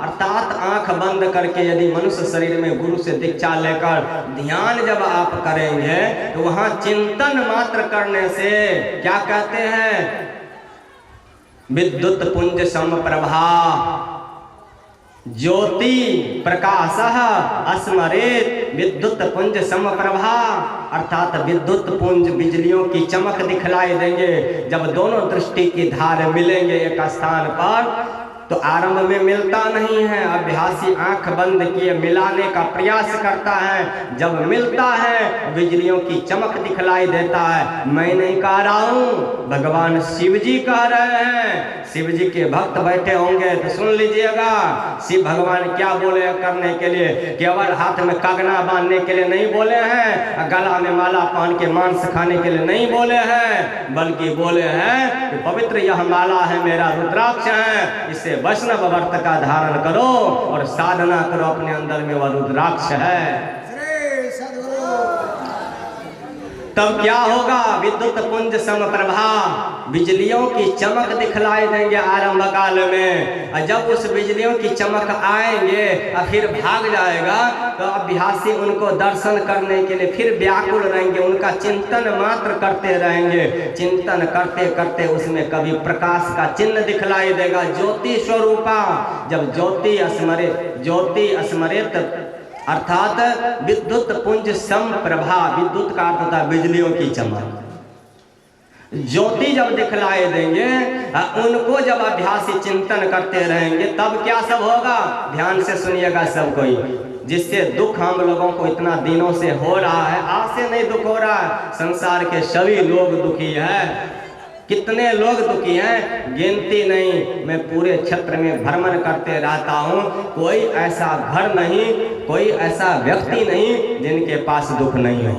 अर्थात आंख बंद करके यदि मनुष्य शरीर में गुरु से दीक्षा लेकर ध्यान जब आप करेंगे, तो वहां चिंतन मात्र करने से क्या कहते हैं, विद्युत पुंज समप्रभा ज्योति प्रकाशः अस्मरेत विद्युत पुंज समप्रभा, अर्थात विद्युत पुंज बिजलियों की चमक दिखलाई देंगे। जब दोनों दृष्टि की धार मिलेंगे एक स्थान पर, तो आरंभ में मिलता नहीं है, अभ्यासी आंख बंद किए मिलाने का प्रयास करता है। जब मिलता है बिजलियों की चमक दिखलाई देता है। मैं नहीं कह रहा हूं, भगवान शिव जी कह रहे हैं। शिव जी के भक्त बैठे होंगे तो सुन लीजिएगा, शिव भगवान क्या बोले करने के लिए। केवल हाथ में कंगना बांधने के लिए नहीं बोले हैं, गला में माला पहन के मांस खाने के लिए नहीं बोले हैं, बल्कि बोले हैं कि पवित्र यह माला है मेरा रुद्राक्ष है, इसे वैष्णव व्रत का धारण करो और साधना करो, अपने अंदर में वह रुद्राक्ष है। तब क्या होगा, विद्युत पुंज समप्रभा, बिजलियों की चमक दिखलाई देंगे आरंभ काल में। और जब उस बिजलियों की चमक आएंगे और फिर भाग जाएगा, तो अभ्यासी उनको दर्शन करने के लिए फिर व्याकुल रहेंगे, उनका चिंतन मात्र करते रहेंगे। चिंतन करते करते उसमें कभी प्रकाश का चिन्ह दिखलाई देगा, ज्योति स्वरूपा। जब ज्योति अस्मरित अर्थात विद्युत पुंज समप्रभा, विद्युत का अर्थ होता है बिजलियों की चमक। ज्योति जब दिखलाए देंगे, उनको जब अभ्यासी चिंतन करते रहेंगे, तब क्या सब होगा, ध्यान से सुनिएगा सब कोई। जिससे दुख हम लोगों को इतना दिनों से हो रहा है, आज से नहीं दुख हो रहा है, संसार के सभी लोग दुखी है। कितने लोग दुखी हैं गिनती नहीं। मैं पूरे क्षेत्र में भ्रमण करते रहता हूँ, कोई ऐसा घर नहीं, कोई ऐसा व्यक्ति नहीं जिनके पास दुख नहीं हो।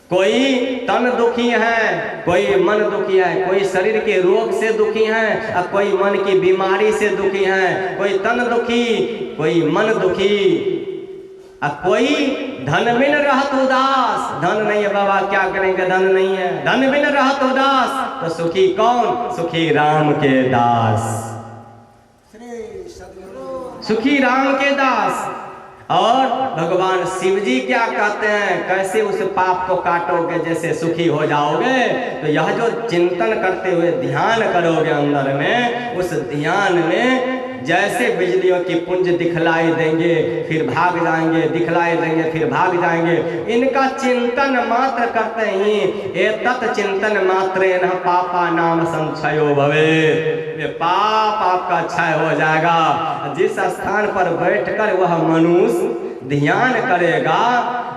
कोई तन दुखी है, कोई मन दुखी है, कोई शरीर के रोग से दुखी है और कोई मन की बीमारी से दुखी है। कोई तन दुखी, कोई मन दुखी और कोई धन बिन रहत उदास। धन नहीं है बाबा, क्या करेंगे, धन नहीं है। धन बिन रहत उदास, तो सुखी कौन? सुखी राम के दास, सुखी राम के दास। और भगवान शिव जी क्या कहते हैं, कैसे उस पाप को काटोगे जैसे सुखी हो जाओगे? तो यह जो चिंतन करते हुए ध्यान करोगे अंदर में, उस ध्यान में जैसे बिजलियों की पुंज दिखलाई देंगे फिर भाग जाएंगे, दिखलाई देंगे फिर भाग जाएंगे। इनका चिंतन मात्र करते ही एतत् चिंतन मात्र न पापा नाम संक्षयो भवे, ये पाप आपका क्षय हो जाएगा। जिस स्थान पर बैठकर वह मनुष्य ध्यान करेगा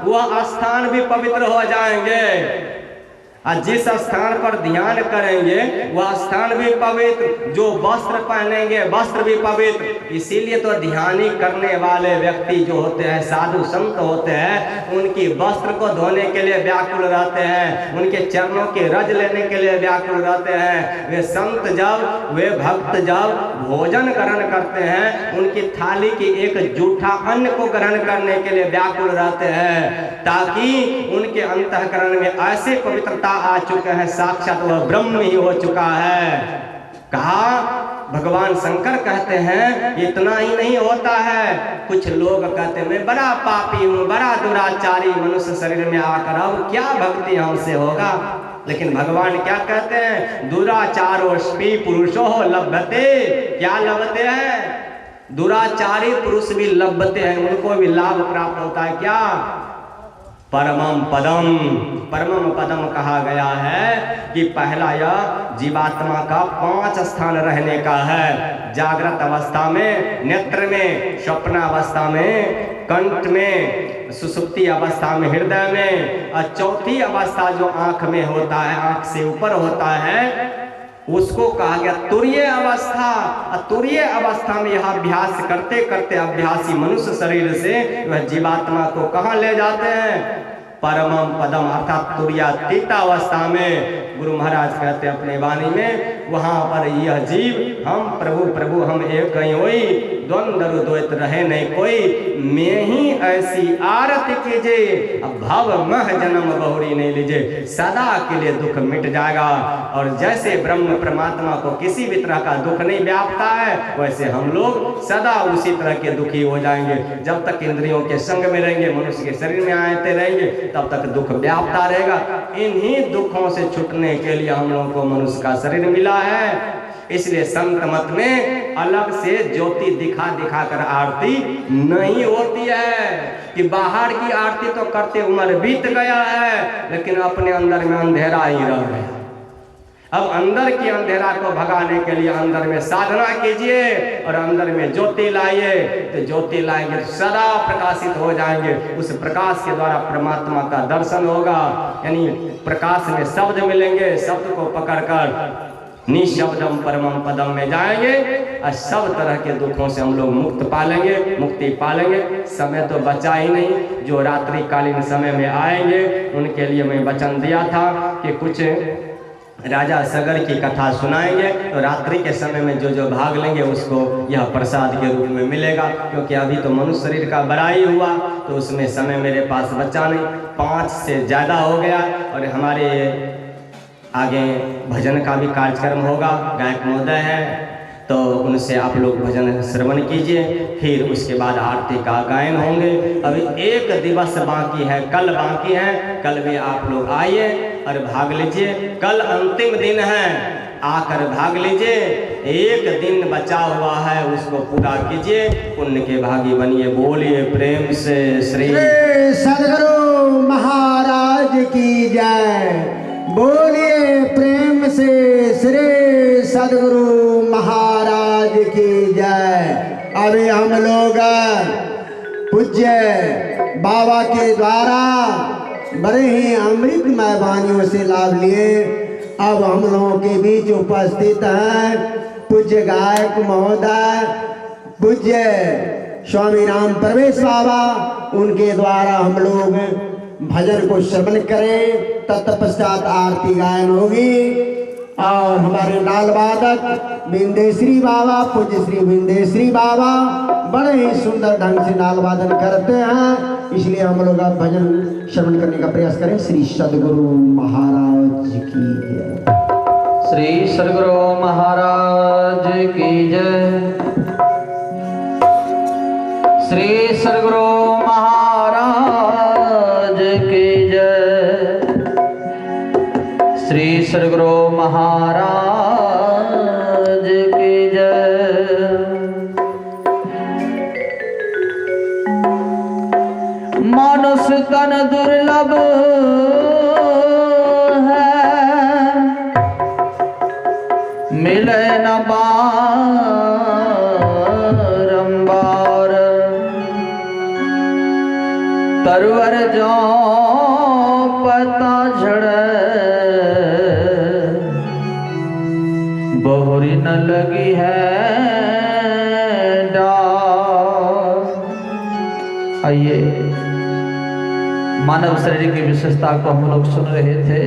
वह स्थान भी पवित्र हो जाएंगे, और जिस स्थान पर ध्यान करेंगे वह स्थान भी पवित्र, जो वस्त्र पहनेंगे वस्त्र भी पवित्र। इसीलिए तो ध्यानी करने वाले व्यक्ति जो होते हैं, साधु संत होते हैं, उनकी वस्त्र को धोने के लिए व्याकुल रहते हैं, उनके चरणों के रज लेने के लिए व्याकुल रहते हैं। वे संत जब, वे भक्त जब भोजन ग्रहण करते हैं, उनकी थाली की एक जूठा अन्न को ग्रहण करने के लिए व्याकुल रहते हैं, ताकि उनके अंतःकरण में ऐसे पवित्रता आ चुके हैं, साक्षात वह ब्रह्म ही हो चुका है। कहा भगवान शंकर कहते हैं इतना ही नहीं होता है। कुछ लोग कहते हैं मैं बड़ा पापी हूँ, बड़ा दुराचारी, मनुष्य शरीर में आकर अब क्या भक्ति हमसे होगा। लेकिन भगवान क्या कहते हैं, दुराचारोष्पि पुरुषो लभते। क्या लभते हैं? दुराचारी पुरुष भी लभते हैं, उनको भी लाभ प्राप्त होता है। क्या? परमम पदम। परमम पदम कहा गया है कि पहला यह जीवात्मा का 5 स्थान रहने का है। जागृत अवस्था में, नेत्र में, स्वप्नावस्था में, कंठ में, सुसुप्ति अवस्था में हृदय में, और चौथी अवस्था जो आंख में होता है, आंख से ऊपर होता है, उसको कहा गया तुरीय अवस्था। तुरीय अवस्था में यह अभ्यास करते करते अभ्यासी मनुष्य शरीर से वह जीवात्मा को कहाँ ले जाते हैं? परमम पदम अर्थात तुरीयातीत अवस्था में। गुरु महाराज कहते हैं अपने वाणी में, वहां पर यह जीव हम प्रभु प्रभु हम एक कहीं होई, द्वंद्व द्वैत रहे नहीं कोई, मैं ही ऐसी आरती कीजिए, अब भव मह जन्म बहुरी नहीं लीजिए, सदा के लिए दुख मिट जाएगा। और जैसे ब्रह्म परमात्मा को किसी भी तरह का दुख नहीं व्यापता है, वैसे हम लोग सदा उसी तरह के दुखी हो जाएंगे। जब तक इंद्रियों के संग में रहेंगे, मनुष्य के शरीर में आते रहेंगे, तब तक दुख व्यापता रहेगा। इन्हीं दुखों से छुटने के लिए हम लोगों को मनुष्य का शरीर मिला है। इसलिए संत मत में अलग से ज्योति दिखा दिखा कर आरती नहीं होती है, कि बाहर की आरती तो करते उम्र बीत गया है, लेकिन अपने अंदर में अंधेरा ही रह गया। अब अंदर की अंधेरा को भगाने के लिए अंदर में साधना कीजिए और अंदर में ज्योति लाइए, तो ज्योति लाएंगे तो सदा प्रकाशित हो जाएंगे। उस प्रकाश के द्वारा परमात्मा का दर्शन होगा, यानी प्रकाश में शब्द मिलेंगे, शब्द को पकड़कर निशब्दम परमम पदम में जाएंगे और सब तरह के दुखों से हम लोग मुक्त पालेंगे, मुक्ति पालेंगे। समय तो बचा ही नहीं, जो रात्रिकालीन समय में आएंगे उनके लिए मैं वचन दिया था कि कुछ राजा सगर की कथा सुनाएंगे, तो रात्रि के समय में जो जो भाग लेंगे उसको यह प्रसाद के रूप में मिलेगा। क्योंकि अभी तो मनुष्य शरीर का बड़ाई हुआ, तो उसमें समय मेरे पास बचा नहीं, 5 से ज़्यादा हो गया। और हमारे आगे भजन का भी कार्यक्रम होगा, गायक महोदय है, तो उनसे आप लोग भजन श्रवण कीजिए। फिर उसके बाद आरती का गायन होंगे। अभी 1 दिवस बाकी है, कल बाकी है, कल भी आप लोग आइए और भाग लीजिए। कल अंतिम दिन है, आकर भाग लीजिए। 1 दिन बचा हुआ है, उसको पूरा कीजिए, पुण्य के भागी बनिए। बोलिए प्रेम से श्री सद्गुरु महाराज की जय। बोलिए प्रेम से श्री सद्गुरु महाराज की जय। अभी हम लोग पूज्य बाबा के द्वारा बड़े ही अमृतमय वाणियों से लाभ लिए। अब हम लोगों के बीच उपस्थित हैं पूज्य गायक महोदय, पूज्य स्वामी राम प्रवेश बाबा। उनके द्वारा हम लोग भजन को श्रवण करें। तत्पश्चात आरती गायन होगी और हमारे लाल वादक विंदेश्वरी बाबा, पूज्य श्री विंदेश्वरी बाबा बड़े ही सुंदर ढंग से नाल वादन करते हैं, इसलिए हम लोग अब भजन श्रवण करने का प्रयास करें। श्री सद्गुरु महाराज की जय। श्री सद्गुरु महाराज की जय। श्री सद्गुरु महाराज की जय। श्री सद्गुरु महाराज की जय। मानुष तन दुर्लभ है, मिले न बारंबार। तरवर जो पता झड़े, बहुरी न लगी है डार। आइए, मानव शरीर की विशेषता को हम लोग सुन रहे थे।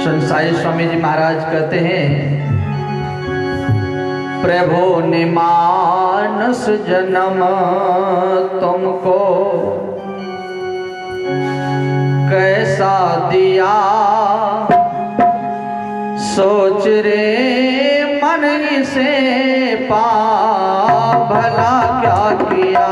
संसाई स्वामी जी महाराज कहते हैं, प्रभु ने मानस जन्म तुमको कैसा दिया, सोच रे मन से पा भला क्या किया।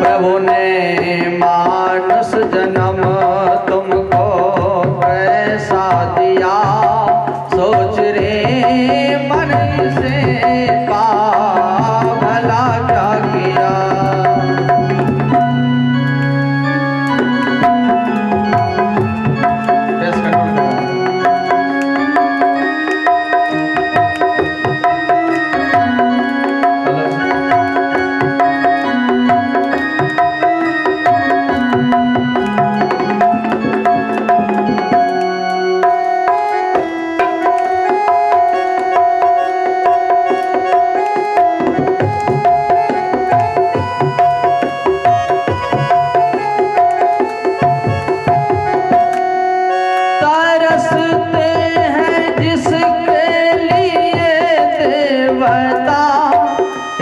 प्रभु ने मानस जन्म तुमको कैसा दिया, सोच रे मन से पा भला क्या किया।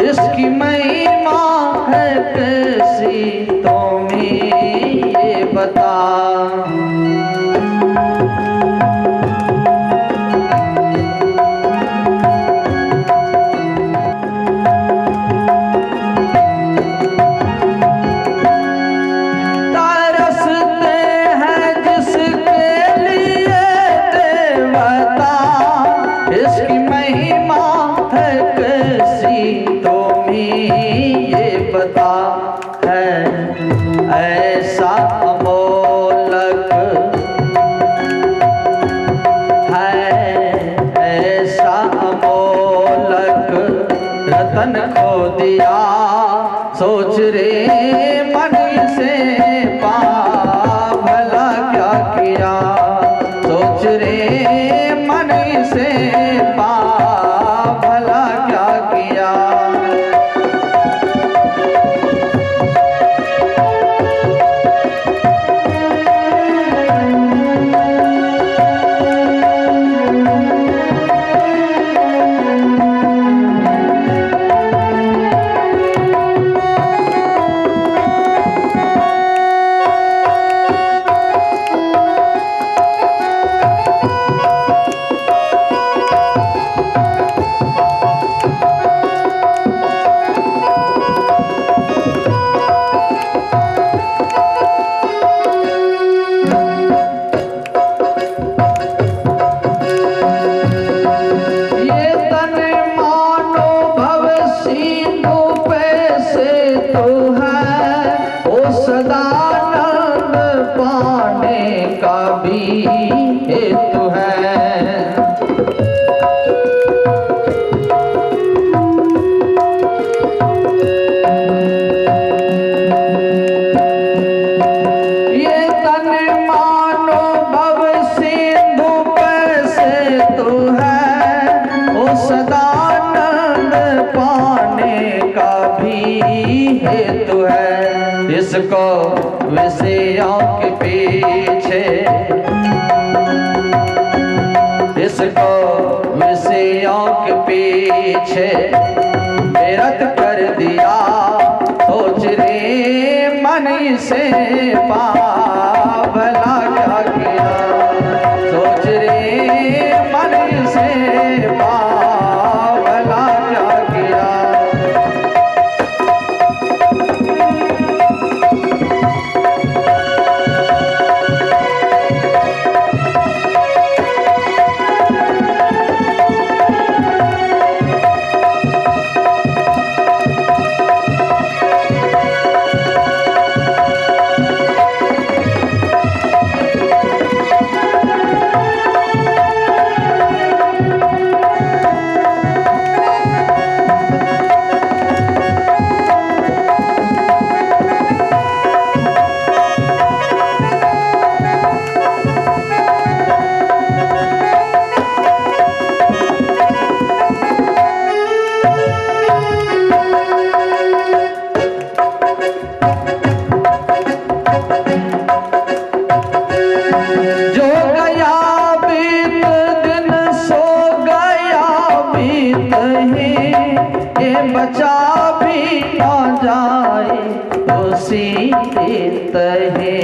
इसकी महिमा है कैसी तुम्हें ये बता। तरसते हैं जिसके लिए देवता, इसकी महिमा है कैसी ये बता। है ऐसा अमोलक, है ऐसा अमोलक रतन खो दिया, सोच रे मन से पा भला क्या किया। सोच रे मन से पा भला क्या किया। सदानंद पाने का भी हेतु है। इसको विषयों के पीछे, इसको विषयों के पीछे बेरत कर दिया। सोच रे मन से भला क्या किया, सोच रे मन से भला क्या किया। बचा भी ना जाए उसी तहे।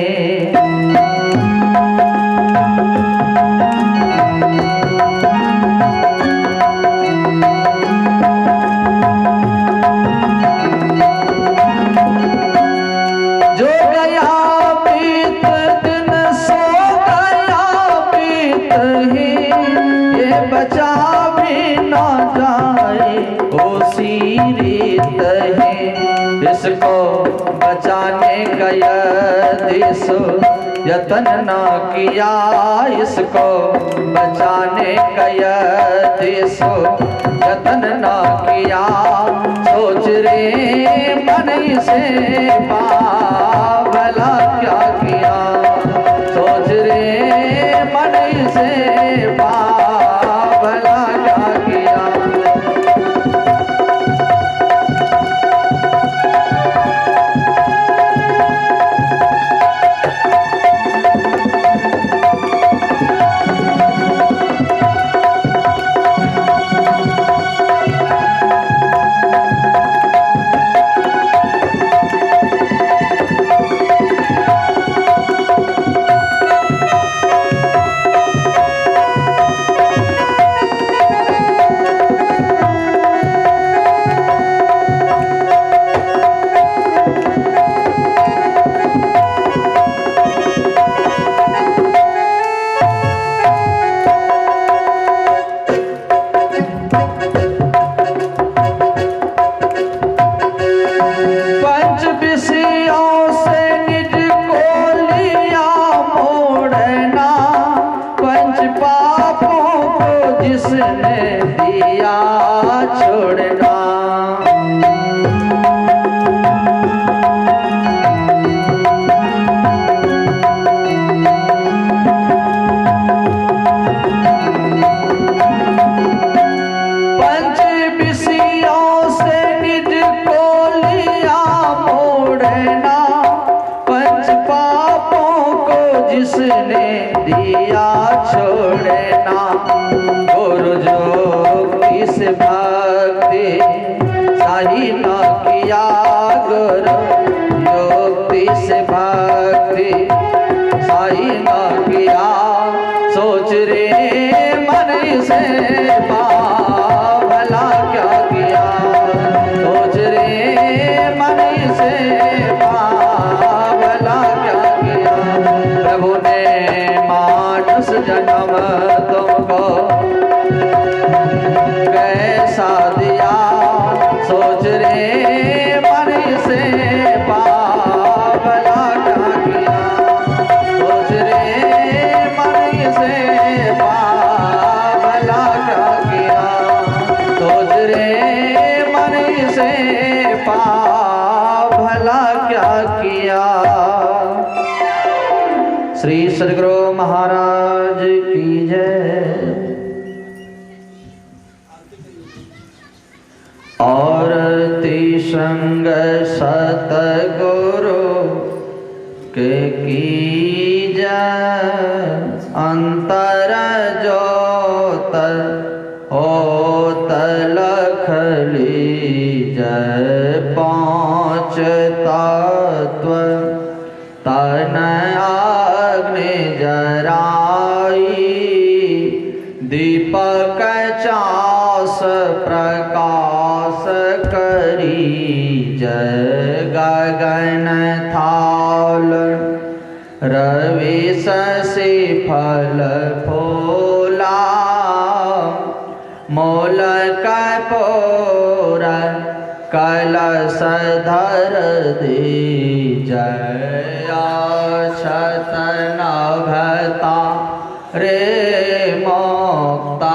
जो गया बीत दिन सो गया बीत ही, ये बचा भी ना जाए उसी रीत है। इसको बचाने का यदि यतन ना किया, इसको बचाने का यदि यतन ना किया। सोच रे मन से भला क्या किया, सोच रे मन से भला क्या किया। जिसने दिया छोड़ना, गुरु जो किस भक्ति सही न किया, गुरु योक्ति से भक्ति सही न किया। सोच रे मन से भला क्या किया, सोच रे मन से भला क्या किया। प्रभु ने मानस जन्म तुमको कैसा दिया, सोच रे मन से भला क्या किया, सोच रे मन से भला क्या किया, सोच रे मन से भला क्या किया। श्री सद्गुरु महाराज की जय। और संग सतगुरु अंतर जोत होत लखली जय पांच तत्व तन अग्नि जराई दीपक चास प्रकाश करी जय गगन थाल रवि शशि फल फूला मोल कपूर कलश धर दी जय अक्षत नभता रे मोक्ता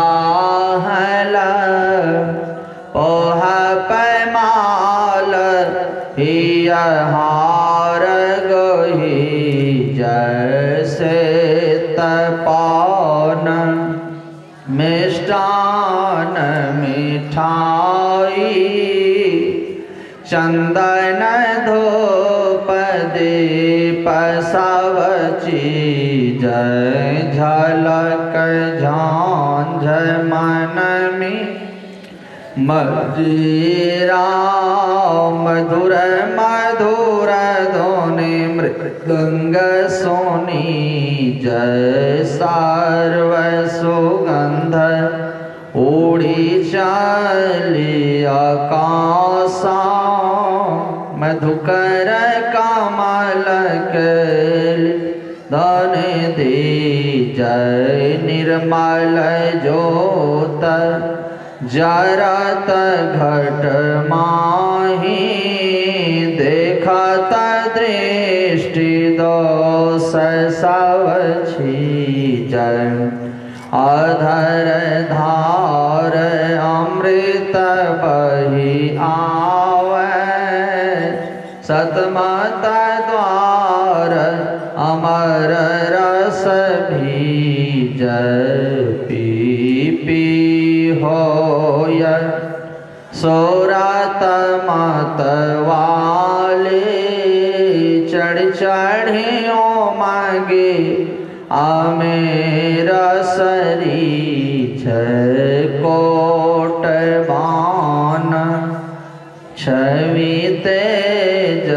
हल पोह पैमाल हिय हार गोही जैसे तपान मिष्टान मिठाई चंदन धूप दीप सब चीज झलक झांझ मन में मजीरा मधुर मधुर ध्वनि मृदंग सोनी जय सर्व सुगंध उड़ी चली आकाशा मधुकर कमल धन दे जय निर्मल ज्योत जरत घट माही देखत दृष्टि दोष सब छीज अधर धार अमृत बही आवे सतमत द्वार अमर रस भीज पी पी होय सोरात मत वाले चढ़ चढ़ियो मागे आमेरा सरी कोट बान छवि तेज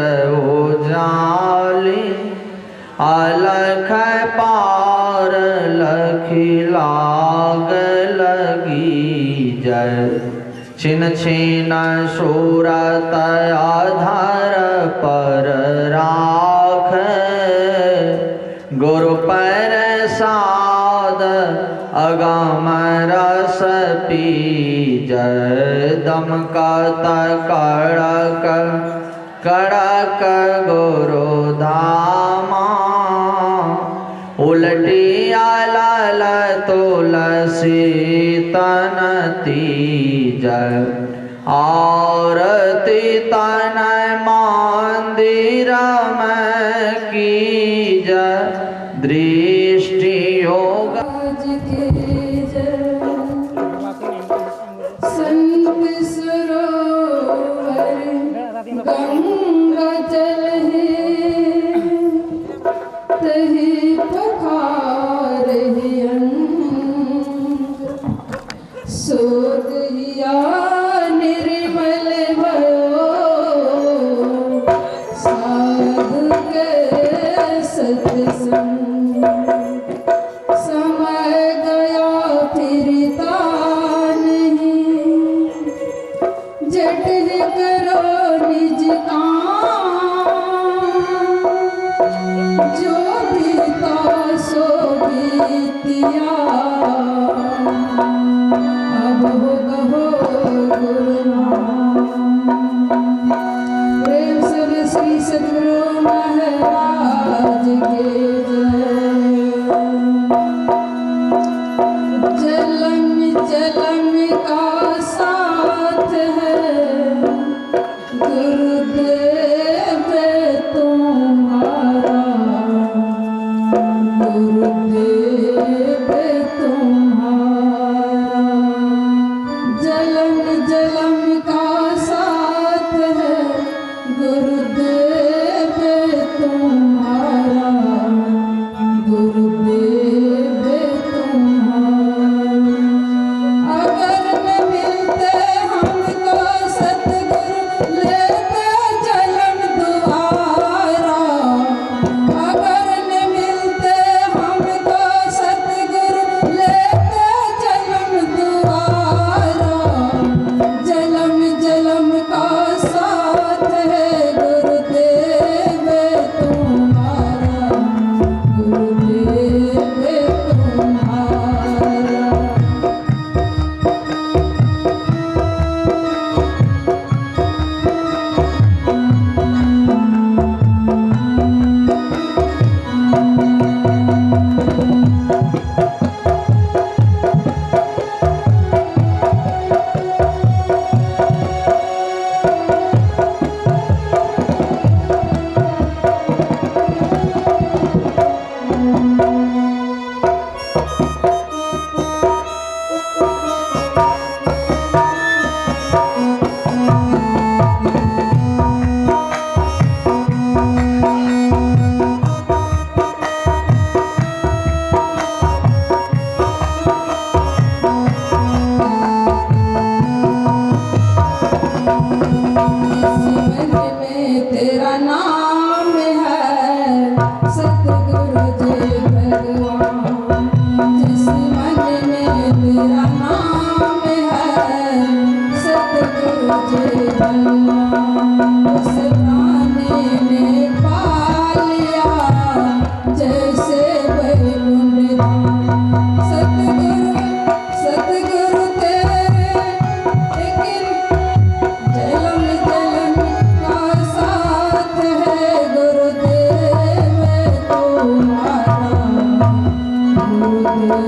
उजाली अलख पार लखी लाग लगी जय छिन छिन सूरत आधार पर राख गुरु प्रसाद अगम रस पीज दमकत कड़क कड़क गुरु धामा उलटिया लाल तुलसी तन तीज आरती तन मंदिर में कीज दृष्टि योग संत सरोवर गंगा जल है तही पखार सोदिया निर्मल भयो साधु के सत्संग समय गया फिरता नहीं जटिल करो निज काम जो बीता सो बीतिया अब हो कहो गुरु नाम प्रेम से श्री सद्गुरु महाराज के जलम जलम का साथ है गुरुदेव तुम्हारा गुरुदेव तुम्हारा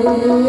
Thank you.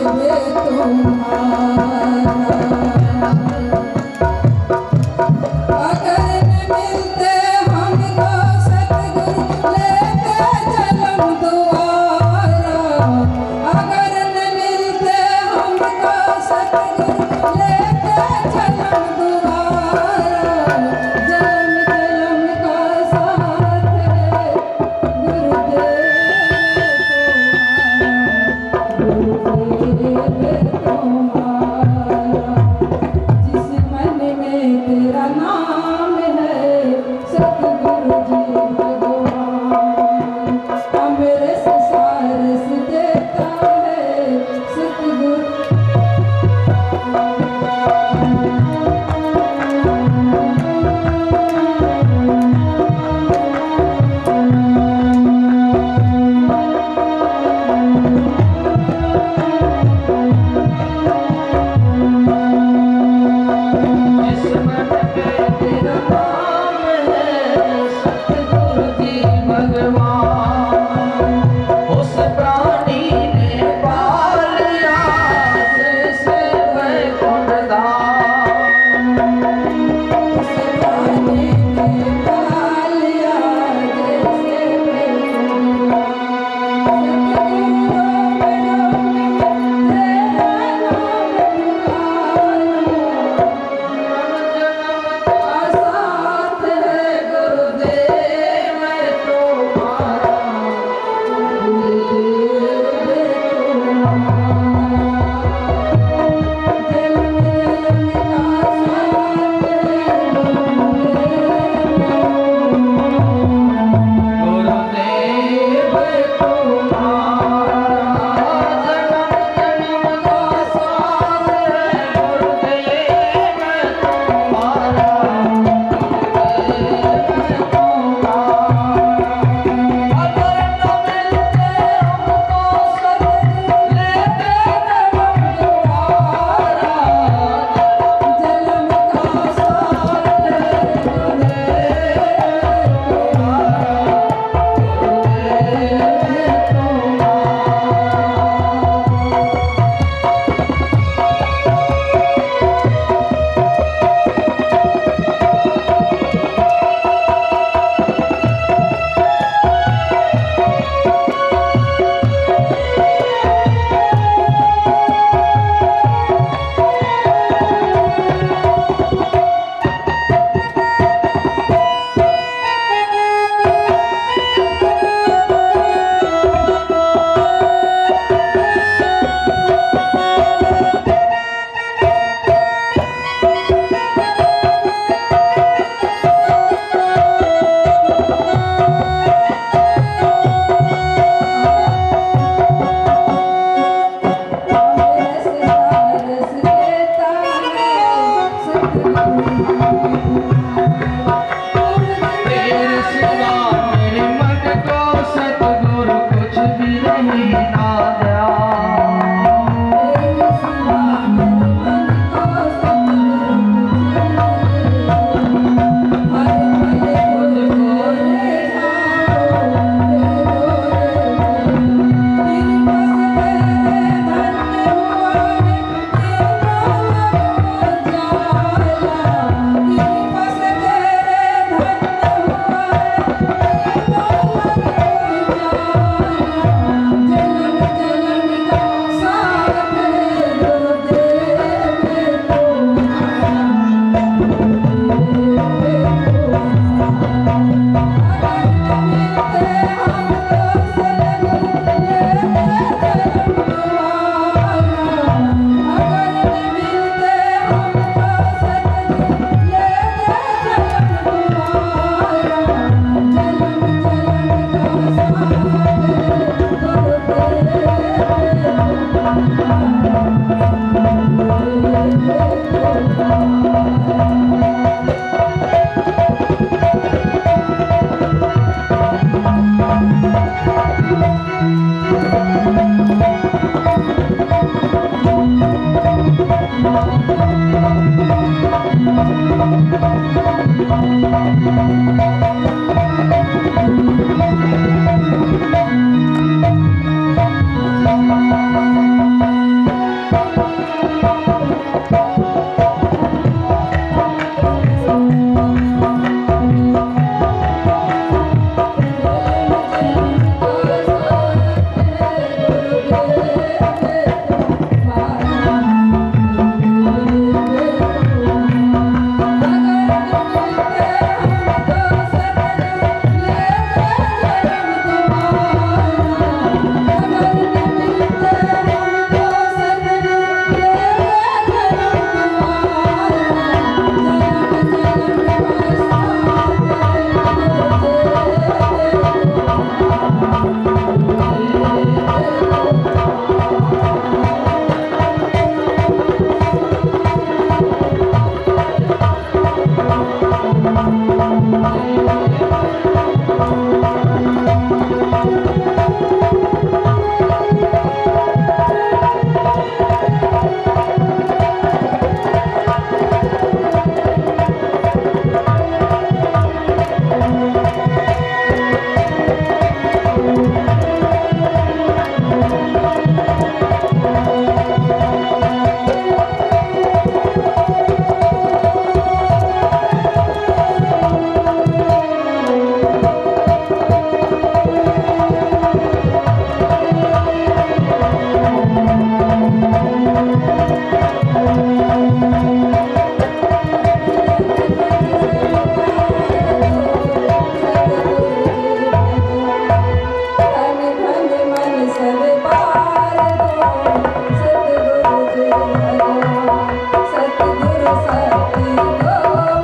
सतगुरु शक्ति दो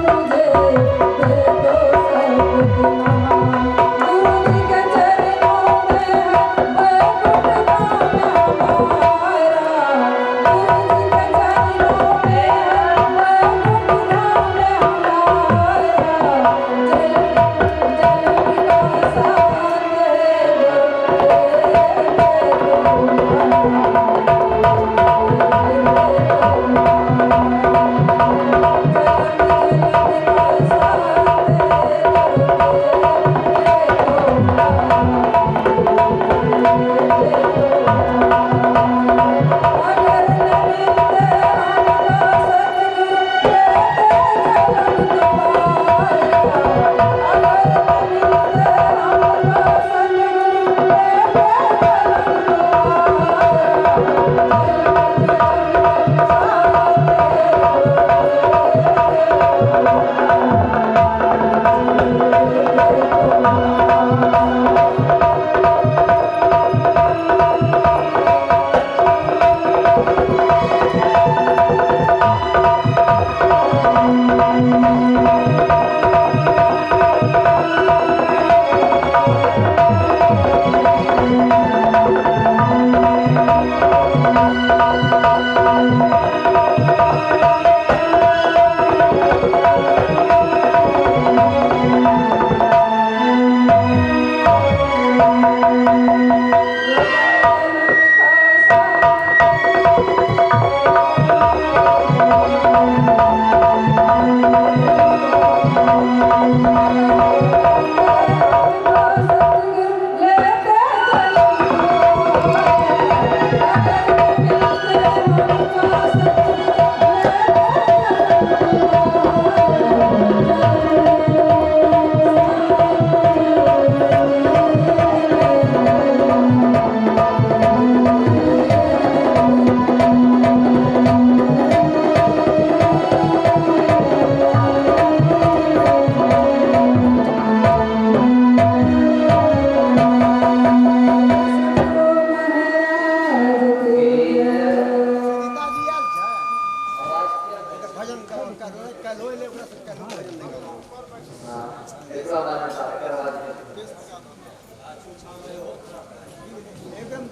मुझे, दे दो सद्गुणा। गुरु जी के चरणों में है वैकुंठ धाम हमारा, गुरु जी के चरणों में है वैकुंठ धाम हमारा। जल जल विकास एकदम